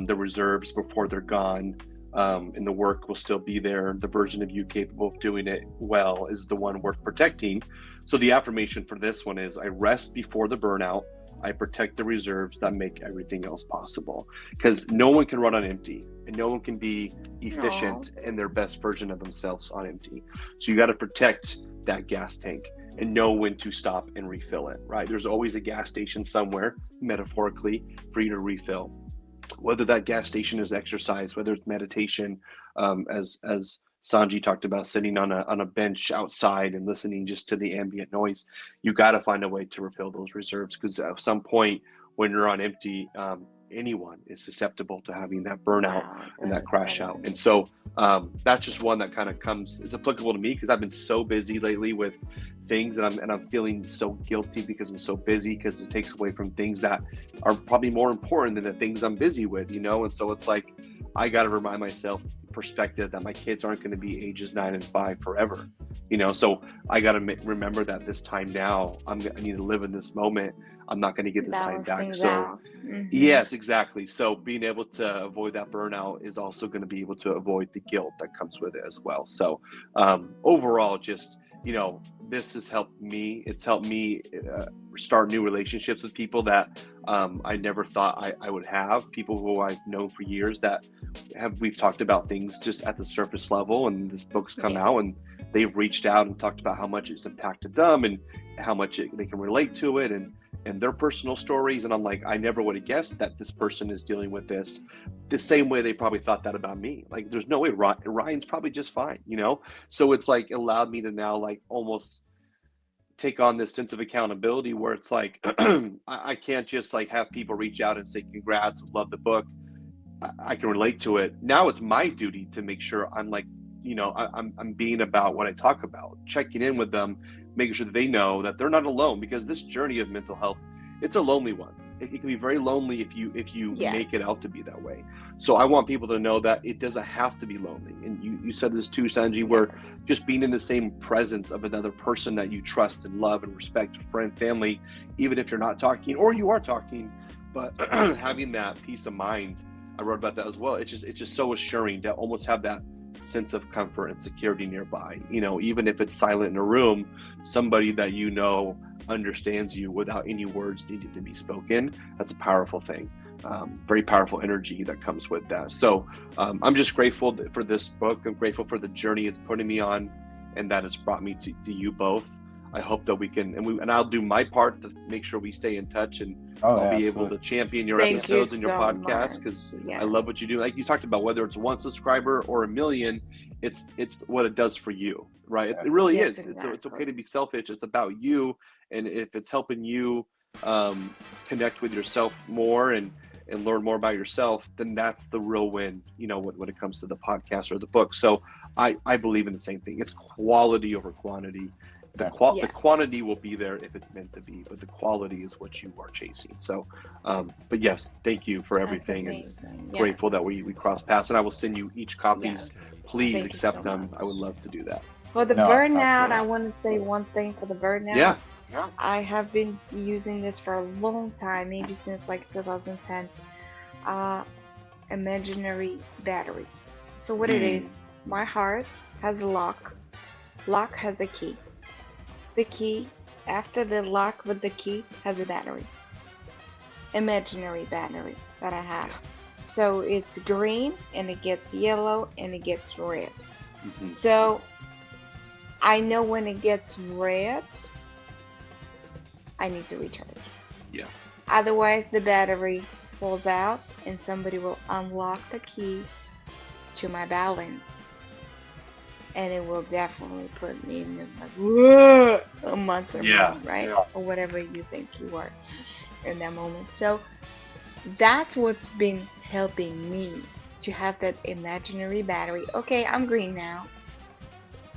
the reserves before they're gone. And the work will still be there. The version of you capable of doing it well is the one worth protecting. So the affirmation for this one is, I rest before the burnout. I protect the reserves that make everything else possible. Because no one can run on empty, and no one can be efficient in their best version of themselves on empty. So you got to protect that gas tank and know when to stop and refill it, right? There's always a gas station somewhere, metaphorically, for you to refill. Whether that gas station is exercise, whether it's meditation, as Sanji talked about, sitting on a bench outside and listening just to the ambient noise, you got to find a way to refill those reserves, because at some point when you're on empty, anyone is susceptible to having that burnout Wow, and that that crash is out. And so that's just one that kind of comes, it's applicable to me because I've been so busy lately with things, and I'm feeling so guilty because I'm so busy, because it takes away from things that are probably more important than the things I'm busy with, you know? And so it's like, I got to remind myself perspective that my kids aren't going to be ages 9 and 5 forever, you know? So I got to remember that this time now, I need to live in this moment. I'm not going to get this time balance back. things So out. yes, exactly. So being able to avoid that burnout is also going to be able to avoid the guilt that comes with it as well. So overall, just, you know, this has helped me. It's helped me start new relationships with people that I never thought I would have. People who I've known for years that we've talked about things just at the surface level, and this book's come out and they've reached out and talked about how much it's impacted them and how much they can relate to it, and their personal stories. And I'm like, I never would have guessed that this person is dealing with this the same way they probably thought that about me. Like, there's no way Ryan's probably just fine, you know? So it's like allowed me to now like almost take on this sense of accountability where it's like, I can't just like have people reach out and say, congrats, love the book. I can relate to it. Now it's my duty to make sure I'm like, you know, I'm being about what I talk about, checking in with them, making sure that they know that they're not alone, because this journey of mental health, it's a lonely one. It can be very lonely if you make it out to be that way. So I want people to know that it doesn't have to be lonely. And you said this too, Sanji, where just being in the same presence of another person that you trust and love and respect, friend, family, even if you're not talking or you are talking, but having that peace of mind. I wrote about that as well. It's just so assuring to almost have that sense of comfort and security nearby, you know, even if it's silent in a room, somebody that you know understands you without any words needing to be spoken. That's a powerful thing. Very powerful energy that comes with that. So I'm just grateful for this book. I'm grateful for the journey it's putting me on, and that it's brought me to you both. I hope that we can, and I'll do my part to make sure we stay in touch, and I'll be able to champion your episodes and your podcast, because I love what you do. Like you talked about, whether it's 1 subscriber or 1 million, it's what it does for you, right? It really is. Exactly. It's okay to be selfish. It's about you, and if it's helping you connect with yourself more and learn more about yourself, then that's the real win, you know, when it comes to the podcast or the book. So I believe in the same thing. It's quality over quantity. The quantity will be there if it's meant to be, but the quality is what you are chasing. So, but yes, thank you for everything, and grateful that we crossed paths. And I will send you each copies. Please accept them. I would love to do that. For the burnout, I want to say one thing for the burnout. I have been using this for a long time, maybe since like 2010. Imaginary battery. So what it is, my heart has a lock. Lock has a key. The key, after the lock with the key, has a battery. Imaginary battery that I have. So it's green, and it gets yellow, and it gets red. So I know when it gets red, I need to recharge. Otherwise, the battery falls out, and somebody will unlock the key to my balance. And it will definitely put me in like a monster mode, right? Or whatever you think you are in that moment. So that's what's been helping me to have that imaginary battery. Okay, I'm green now.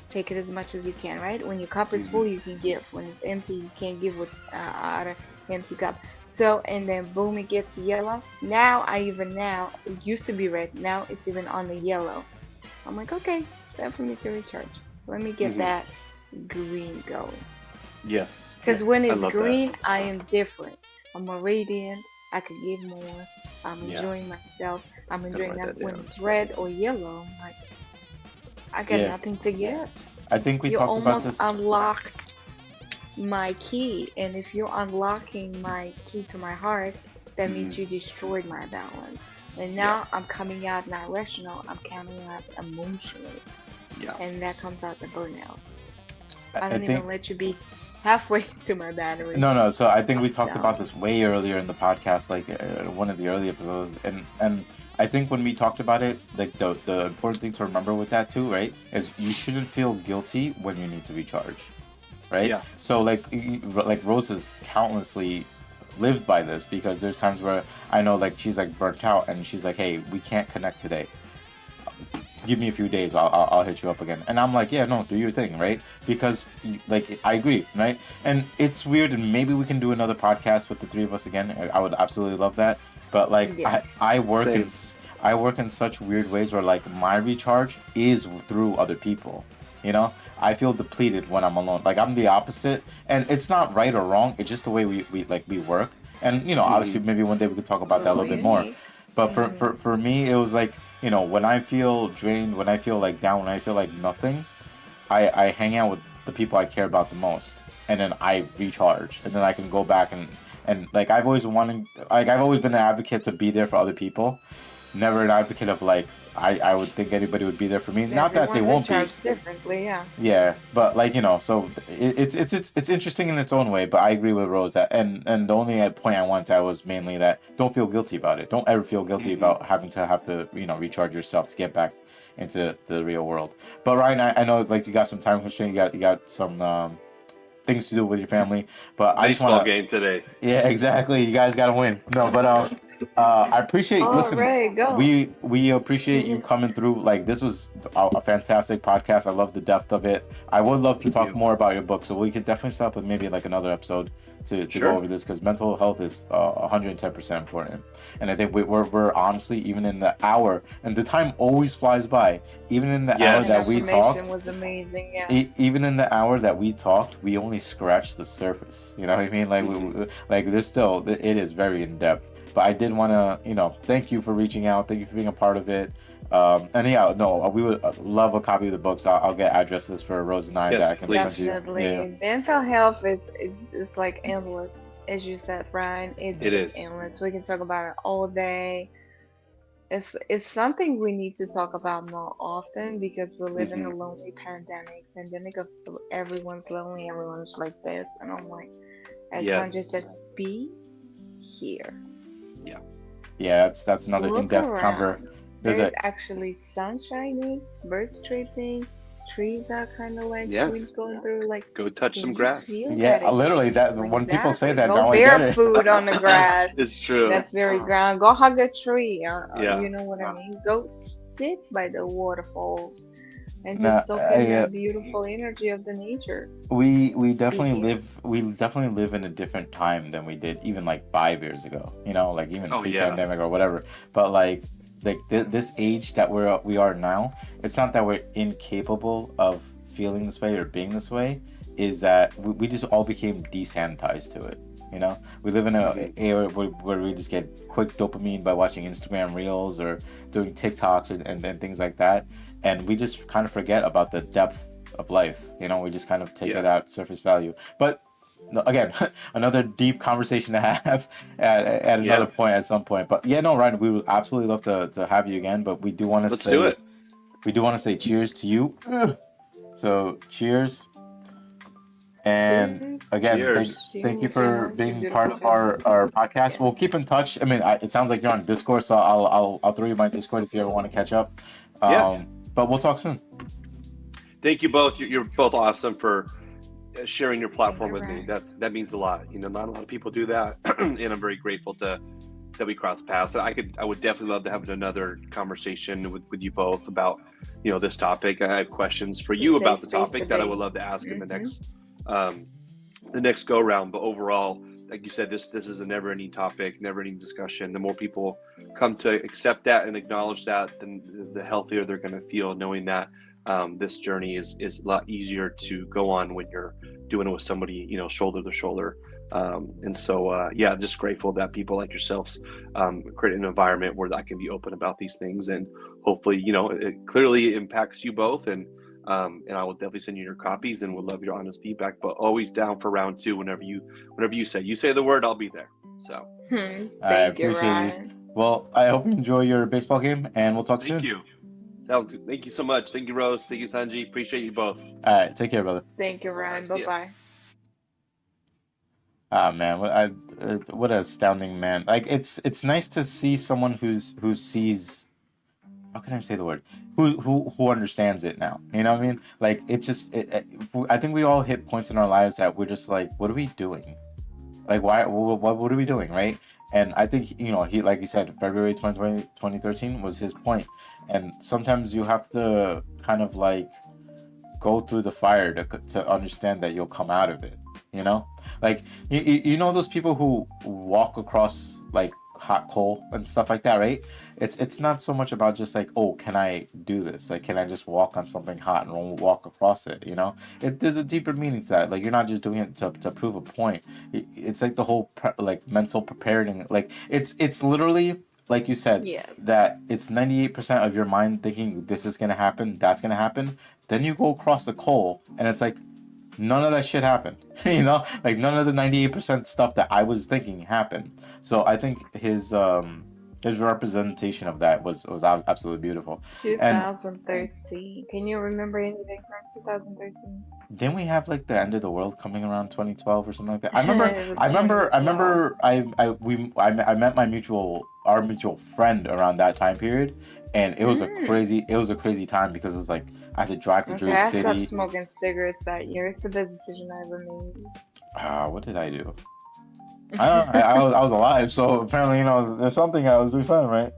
Take it as much as you can, right? When your cup is full, you can give. When it's empty, you can't give what's out of empty cup. So, and then boom, it gets yellow. Now, it used to be red. Now it's even on the yellow. I'm like, okay, it's time for me to recharge. Let me get that green going. Yes. Because when it's green, I am different. I'm more radiant. I could give more. I'm enjoying myself. I'm enjoying that. When it's red or yellow, I'm like, I got nothing to give. I think we talked about this. You almost unlocked my key, and if you're unlocking my key to my heart, that means you destroyed my balance. And now I'm coming out not rational, I'm coming out emotionally. And that comes out the burnout. I don't even let you be halfway to my battery. No. So I think we talked about this way earlier in the podcast, like one of the early episodes, and I think when we talked about it, like the important thing to remember with that too, right, is you shouldn't feel guilty when you need to recharge, right? So like Rose has countlessly lived by this, because there's times where I know like she's like burnt out and she's like, hey, we can't connect today, give me a few days, I'll hit you up again. And I'm like, yeah, no, do your thing, right? Because like I agree, right? And it's weird, and maybe we can do another podcast with the three of us again. I would absolutely love that. But like Yes. I work Same. in I work in such weird ways where like my recharge is through other people. You know, I feel depleted when I'm alone. Like I'm the opposite, and it's not right or wrong. It's just the way we work. And you know, obviously, maybe one day we could talk about that a little bit more. But for me, it was like, you know, when I feel drained, when I feel like down, when I feel like nothing, I hang out with the people I care about the most, and then I recharge, and then I can go back and like I've always been an advocate to be there for other people, never an advocate of like I would think anybody would be there for me. Not that they Everyone won't be. recharges differently, yeah. Yeah, but like, you know, so it's interesting in its own way. But I agree with Rose that, and the only point I wanted to add was mainly that don't feel guilty about it. Don't ever feel guilty about having to you know, recharge yourself to get back into the real world. But Ryan, I know like you got some time constraint. You got some things to do with your family. But I just Baseball want to. game today. Yeah, exactly. You guys got to win. No, but I appreciate. All Listen, right, go. we appreciate you coming through. Like this was a fantastic podcast. I love the depth of it. I would love to Thank talk you. more about your book, so we could definitely stop with maybe like another episode to Sure. go over this, because mental health is 110% important. And I think we're honestly, even in the hour, and the time always flies by. Even in the hour Yes. that we Information talked, was amazing, yeah. even in the hour that we talked, we only scratched the surface. You know what I mean? Like like there's still, it is very in depth. But I did want to, you know, thank you for reaching out. Thank you for being a part of it. And yeah, no, we would love a copy of the books. I'll get addresses for Rose and I Yes, that I can please. send you. Definitely. Yeah. Mental health is like endless, as you said, Ryan. It's It just is. endless. We can talk about it all day. It's something we need to talk about more often, because we live in a lonely pandemic of everyone's lonely, everyone's like this, and I'm like, as Yes. Sanjay said, be here. Yeah, that's another Look in-depth around. conver. There's There's a actually sun shining, birds chirping, trees are kind of like Yeah. winds going through. Like, Go touch can some you grass. feel yeah, that? literally that when people say that, Go now I get it. barefoot on the grass. It's true. That's very ground. Go hug a tree. Yeah. You know what I mean? Go sit by the waterfalls and Nah, just soak in I, the beautiful energy of the nature. we definitely here. live in a different time than we did even like 5 years ago, you know, like even Oh, yeah. pre-pandemic or whatever. But like this age that we are now, it's not that we're incapable of feeling this way or being this way, is that we just all became desanitized to it. You know, we live in a era where we just get quick dopamine by watching Instagram reels or doing TikToks and things like that, and we just kind of forget about the depth of life. You know, we just kind of take it at surface value. But no, again, another deep conversation to have at another point at some point. But yeah, no, Ryan, we would absolutely love to have you again. But we do want to Let's say do it. we do want to say cheers to you. So cheers. And again, Cheers. thank you for being Beautiful part of our podcast. We'll keep in touch. I mean, it sounds like you're on Discord, so I'll throw you my Discord if you ever want to catch up. Yeah. But we'll talk soon. Thank you both. You're both awesome for sharing your platform with me. Right. That means a lot. You know, not a lot of people do that, and I'm very grateful that we crossed paths. I would definitely love to have another conversation with you both about, you know, this topic. I have questions for you about the topic that I would love to ask in the next go round. But overall, like you said, this is a never-ending topic, never-ending discussion. The more people come to accept that and acknowledge that, then the healthier they're going to feel, knowing that this journey is a lot easier to go on when you're doing it with somebody, you know, shoulder to shoulder. And so, yeah, just grateful that people like yourselves create an environment where I can be open about these things, and hopefully, you know, it clearly impacts you both. And I will definitely send you your copies, and would love your honest feedback. But always down for round two whenever you say the word, I'll be there. So I Thank you, appreciate Ryan. you. Well, I hope you enjoy your baseball game, and we'll talk soon. thank you. Thank you so much. Thank you, Rose. Thank you, Sanji. Appreciate you both. All right, take care, brother. Thank you, Ryan. See ya. Bye-bye. Ah man, what an astounding man! Like it's nice to see someone who sees. How can I say the word? Who understands it now? You know what I mean? Like it's just. I think we all hit points in our lives that we're just like, what are we doing? Like, why? What are we doing, right? And I think, he, like he said, February 2020, 2013 was his point. And sometimes you have to kind of like go through the fire to understand that you'll come out of it, you know? Like, you know those people who walk across like hot coal and stuff like that, right? It's not so much about just like, oh, can I do this? Like, can I just walk on something hot and walk across it, you know? There's a deeper meaning to that. Like, you're not just doing it to prove a point. It's like the whole like mental preparing. Like, it's literally like you said, Yes. that it's 98% of your mind thinking this is gonna happen, that's gonna happen. Then you go across the coal, and it's like none of that shit happened. You know, like none of the 98% stuff that I was thinking happened. So I think his representation of that was absolutely beautiful. And 2013. Can you remember anything from 2013? didn't we have like the end of the world coming around 2012 or something like that? It was I 2012. remember I met our mutual friend around that time period, and it was a crazy time because it was like I had to drive to Okay, Jersey I stopped City. smoking cigarettes that year. It's the best decision I ever made. What did I do? I don't know. I was alive, so apparently, there's something I was doing something right.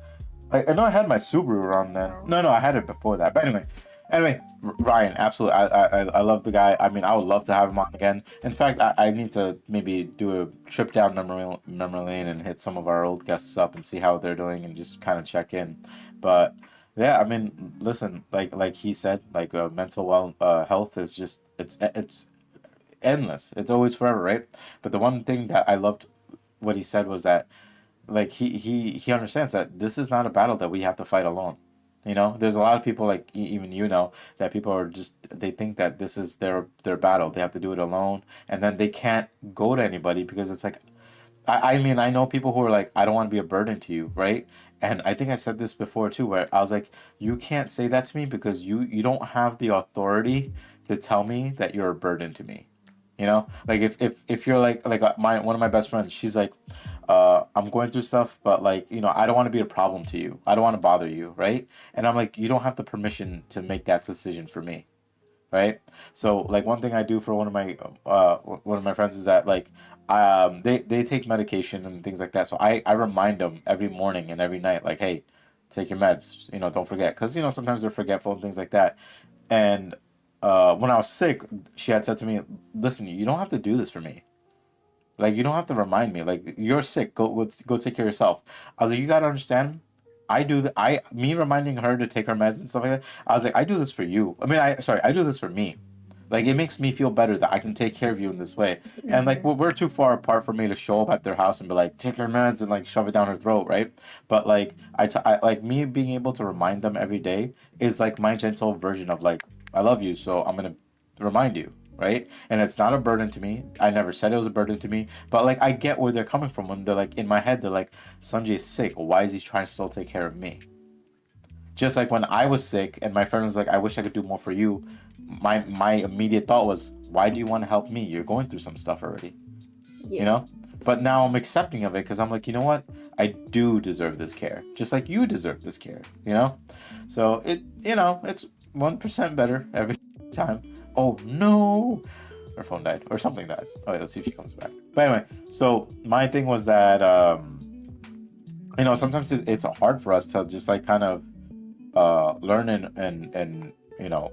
I know I had my Subaru around then. No, I had it before that. But anyway, Ryan, absolutely. I love the guy. I mean, I would love to have him on again. In fact, I need to maybe do a trip down memory lane and hit some of our old guests up and see how they're doing and just kind of check in. But yeah, I mean, listen, like he said, like mental health is just it's endless. It's always forever, right? But the one thing that I loved what he said was that like he understands that this is not a battle that we have to fight alone. There's a lot of people like even that people are just they think that this is their battle. They have to do it alone, and then they can't go to anybody because it's like I mean I know people who are like I don't want to be a burden to you, right? And I think I said this before too, where I was like, you can't say that to me because you don't have the authority to tell me that you're a burden to me. Like if you're like one of my best friends, she's like, I'm going through stuff, but like, I don't want to be a problem to you. I don't want to bother you, right? And I'm like, you don't have the permission to make that decision for me, right? So like one thing I do for one of my friends is that like they take medication and things like that. So I remind them every morning and every night, like, hey, take your meds, don't forget, because sometimes they're forgetful and things like that. And when I was sick, she had said to me, listen, you don't have to do this for me. Like, you don't have to remind me. Like, you're sick. Go take care of yourself. I was like, you gotta understand. Me reminding her to take her meds and stuff like that. I was like, I do this for you. I mean, I do this for me. Like, it makes me feel better that I can take care of you in this way. And like, we're too far apart for me to show up at their house and be like, take your meds and like shove it down her throat, right? But like, I like me being able to remind them every day is like my gentle version of like, I love you, so I'm gonna remind you, right? And it's not a burden to me. I never said it was a burden to me, but like I get where they're coming from when they're like in my head, they're like, Sanjay's sick. Why is he trying to still take care of me? Just like when I was sick and my friend was like, I wish I could do more for you. My immediate thought was, why do you want to help me? You're going through some stuff already, But now I'm accepting of it because I'm like, you know what? I do deserve this care, just like you deserve this care, So it's 1% better every time. Oh no, her phone died or something died. Oh, let's see if she comes back. But anyway, so my thing was that sometimes it's hard for us to just like kind of learn and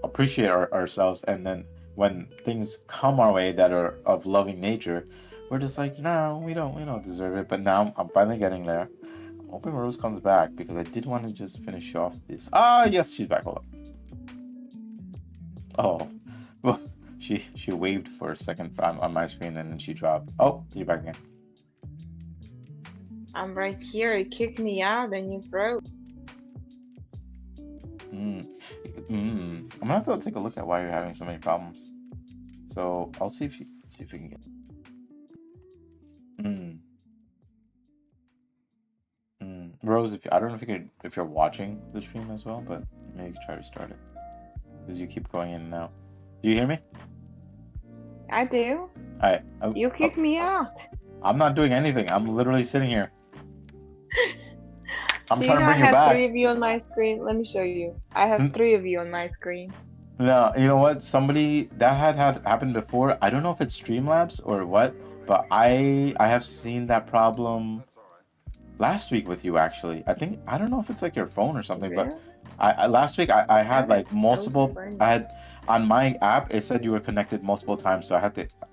appreciate ourselves, and then when things come our way that are of loving nature, we're just like, no, we don't deserve it. But now I'm finally getting there. I'm hoping Rose comes back because I did want to just finish off this. Yes, she's back. Hold on. Oh, well, she waved for a second on my screen and then she dropped. Oh, you're back again. I'm right here. It kicked me out and you broke. I'm gonna have to take a look at why you're having so many problems. So I'll see if we can get. Rose, I don't know if you're watching the stream as well, but maybe you can try to restart it because you keep going in and out. Do you hear me? I do. You kicked me out. I'm not doing anything. I'm literally sitting here. I'm Do trying to bring you back. I have 3 of you on my screen. Let me show you. I have 3 of you on my screen. No, you know what? Somebody that had happened before. I don't know if it's Streamlabs or what, But I have seen that problem last week with you actually. I don't know if it's like your phone or something, but Really? I last week I had That is like so multiple. I funny. had on my app it said you were connected multiple times, so I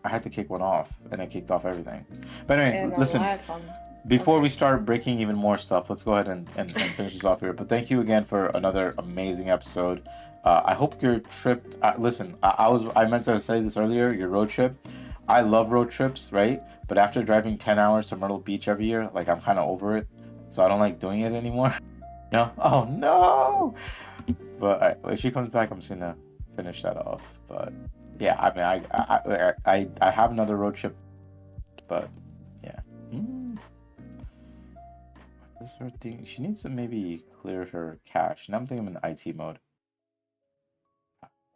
had to kick one off, and it kicked off everything. But anyway, And on listen. my phone. Before we Okay. start breaking even more stuff, let's go ahead and finish this off here. But thank you again for another amazing episode. I hope your trip. Listen, I meant to say this earlier. Your road trip. I love road trips, right? But after driving 10 hours to Myrtle Beach every year, like I'm kind of over it. So I don't like doing it anymore. No. Oh no. But if she comes back, I'm just gonna finish that off. But yeah, I mean, I have another road trip, but yeah. Mm. This is her thing. She needs to maybe clear her cache. Now I'm thinking I'm in IT mode.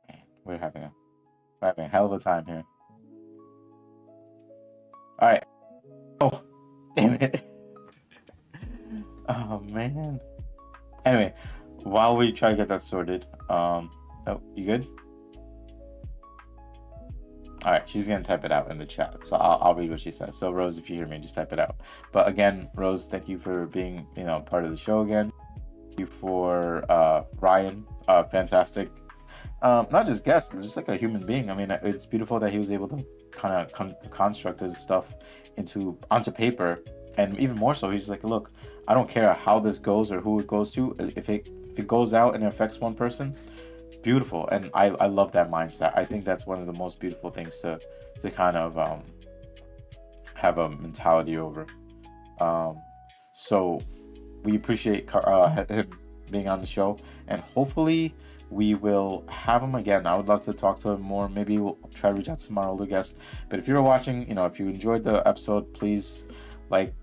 Man, we're having a hell of a time here. All right. Oh, damn it. Oh man. Anyway, while we try to get that sorted, oh, you good? All right, she's gonna type it out in the chat, so I'll read what she says. So Rose, if you hear me, just type it out. But again, Rose, thank you for being part of the show again. Thank you for Ryan, fantastic. Not just guest, just like a human being. I mean, it's beautiful that he was able to kind of construct his stuff onto paper, and even more so, he's like, look, I don't care how this goes or who it goes to. If it goes out and it affects one person, beautiful. And I love that mindset. I think that's one of the most beautiful things to kind of have a mentality over. So we appreciate him being on the show, and hopefully we will have him again. I would love to talk to him more. Maybe we'll try to reach out to some of our older guests. But if you're watching, if you enjoyed the episode, please like,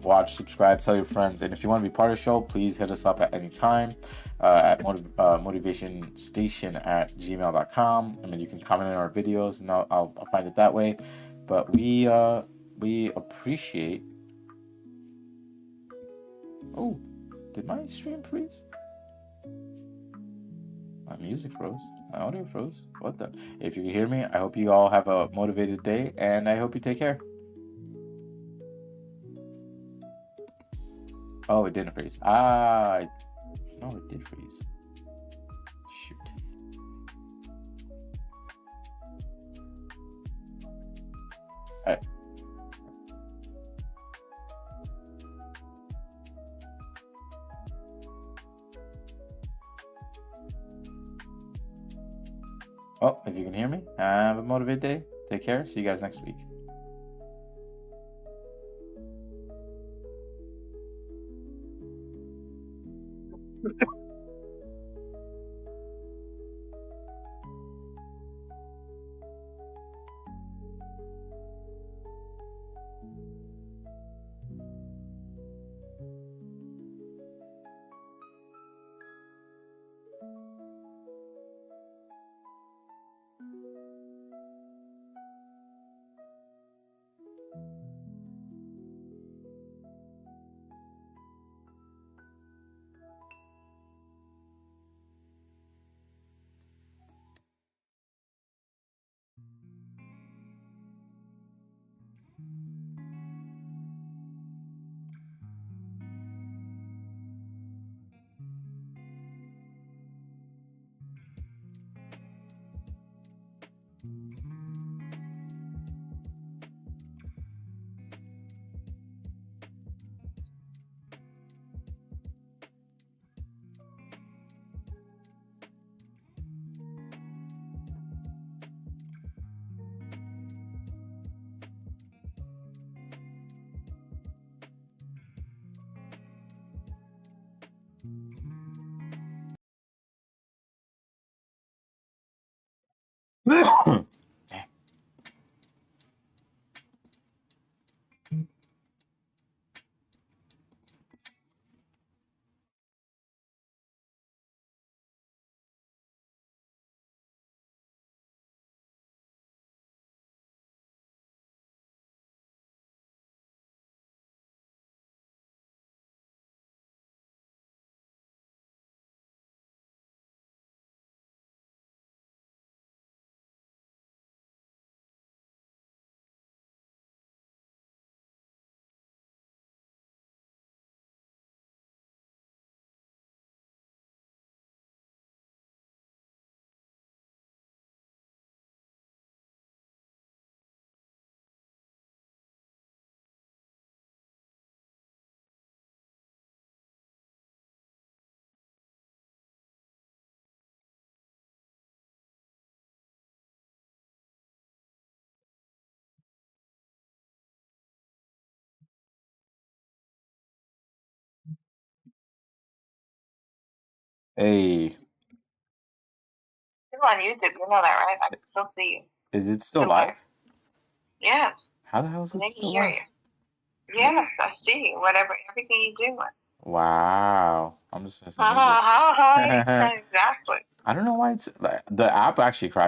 watch, subscribe, tell your friends. And if you want to be part of the show, please hit us up at any time at motivationstation@gmail.com. I mean, you can comment on our videos, and I'll find it that way. But we appreciate. Oh, did my stream freeze? My music froze. My audio froze. What the? If you can hear me, I hope you all have a motivated day, and I hope you take care. Oh, it didn't freeze. No, it did freeze. Shoot. All right. Oh, if you can hear me, have a motivated day. Take care. See you guys next week. Hey, You're on YouTube. You know that, right? I can still see you. is it still Still live? live. Yes. How the hell is And it they can still hear live? you. Yes, I see you. Whatever, everything you're doing. Wow. I'm just listening to music. Exactly. I don't know why it's the app actually crashed.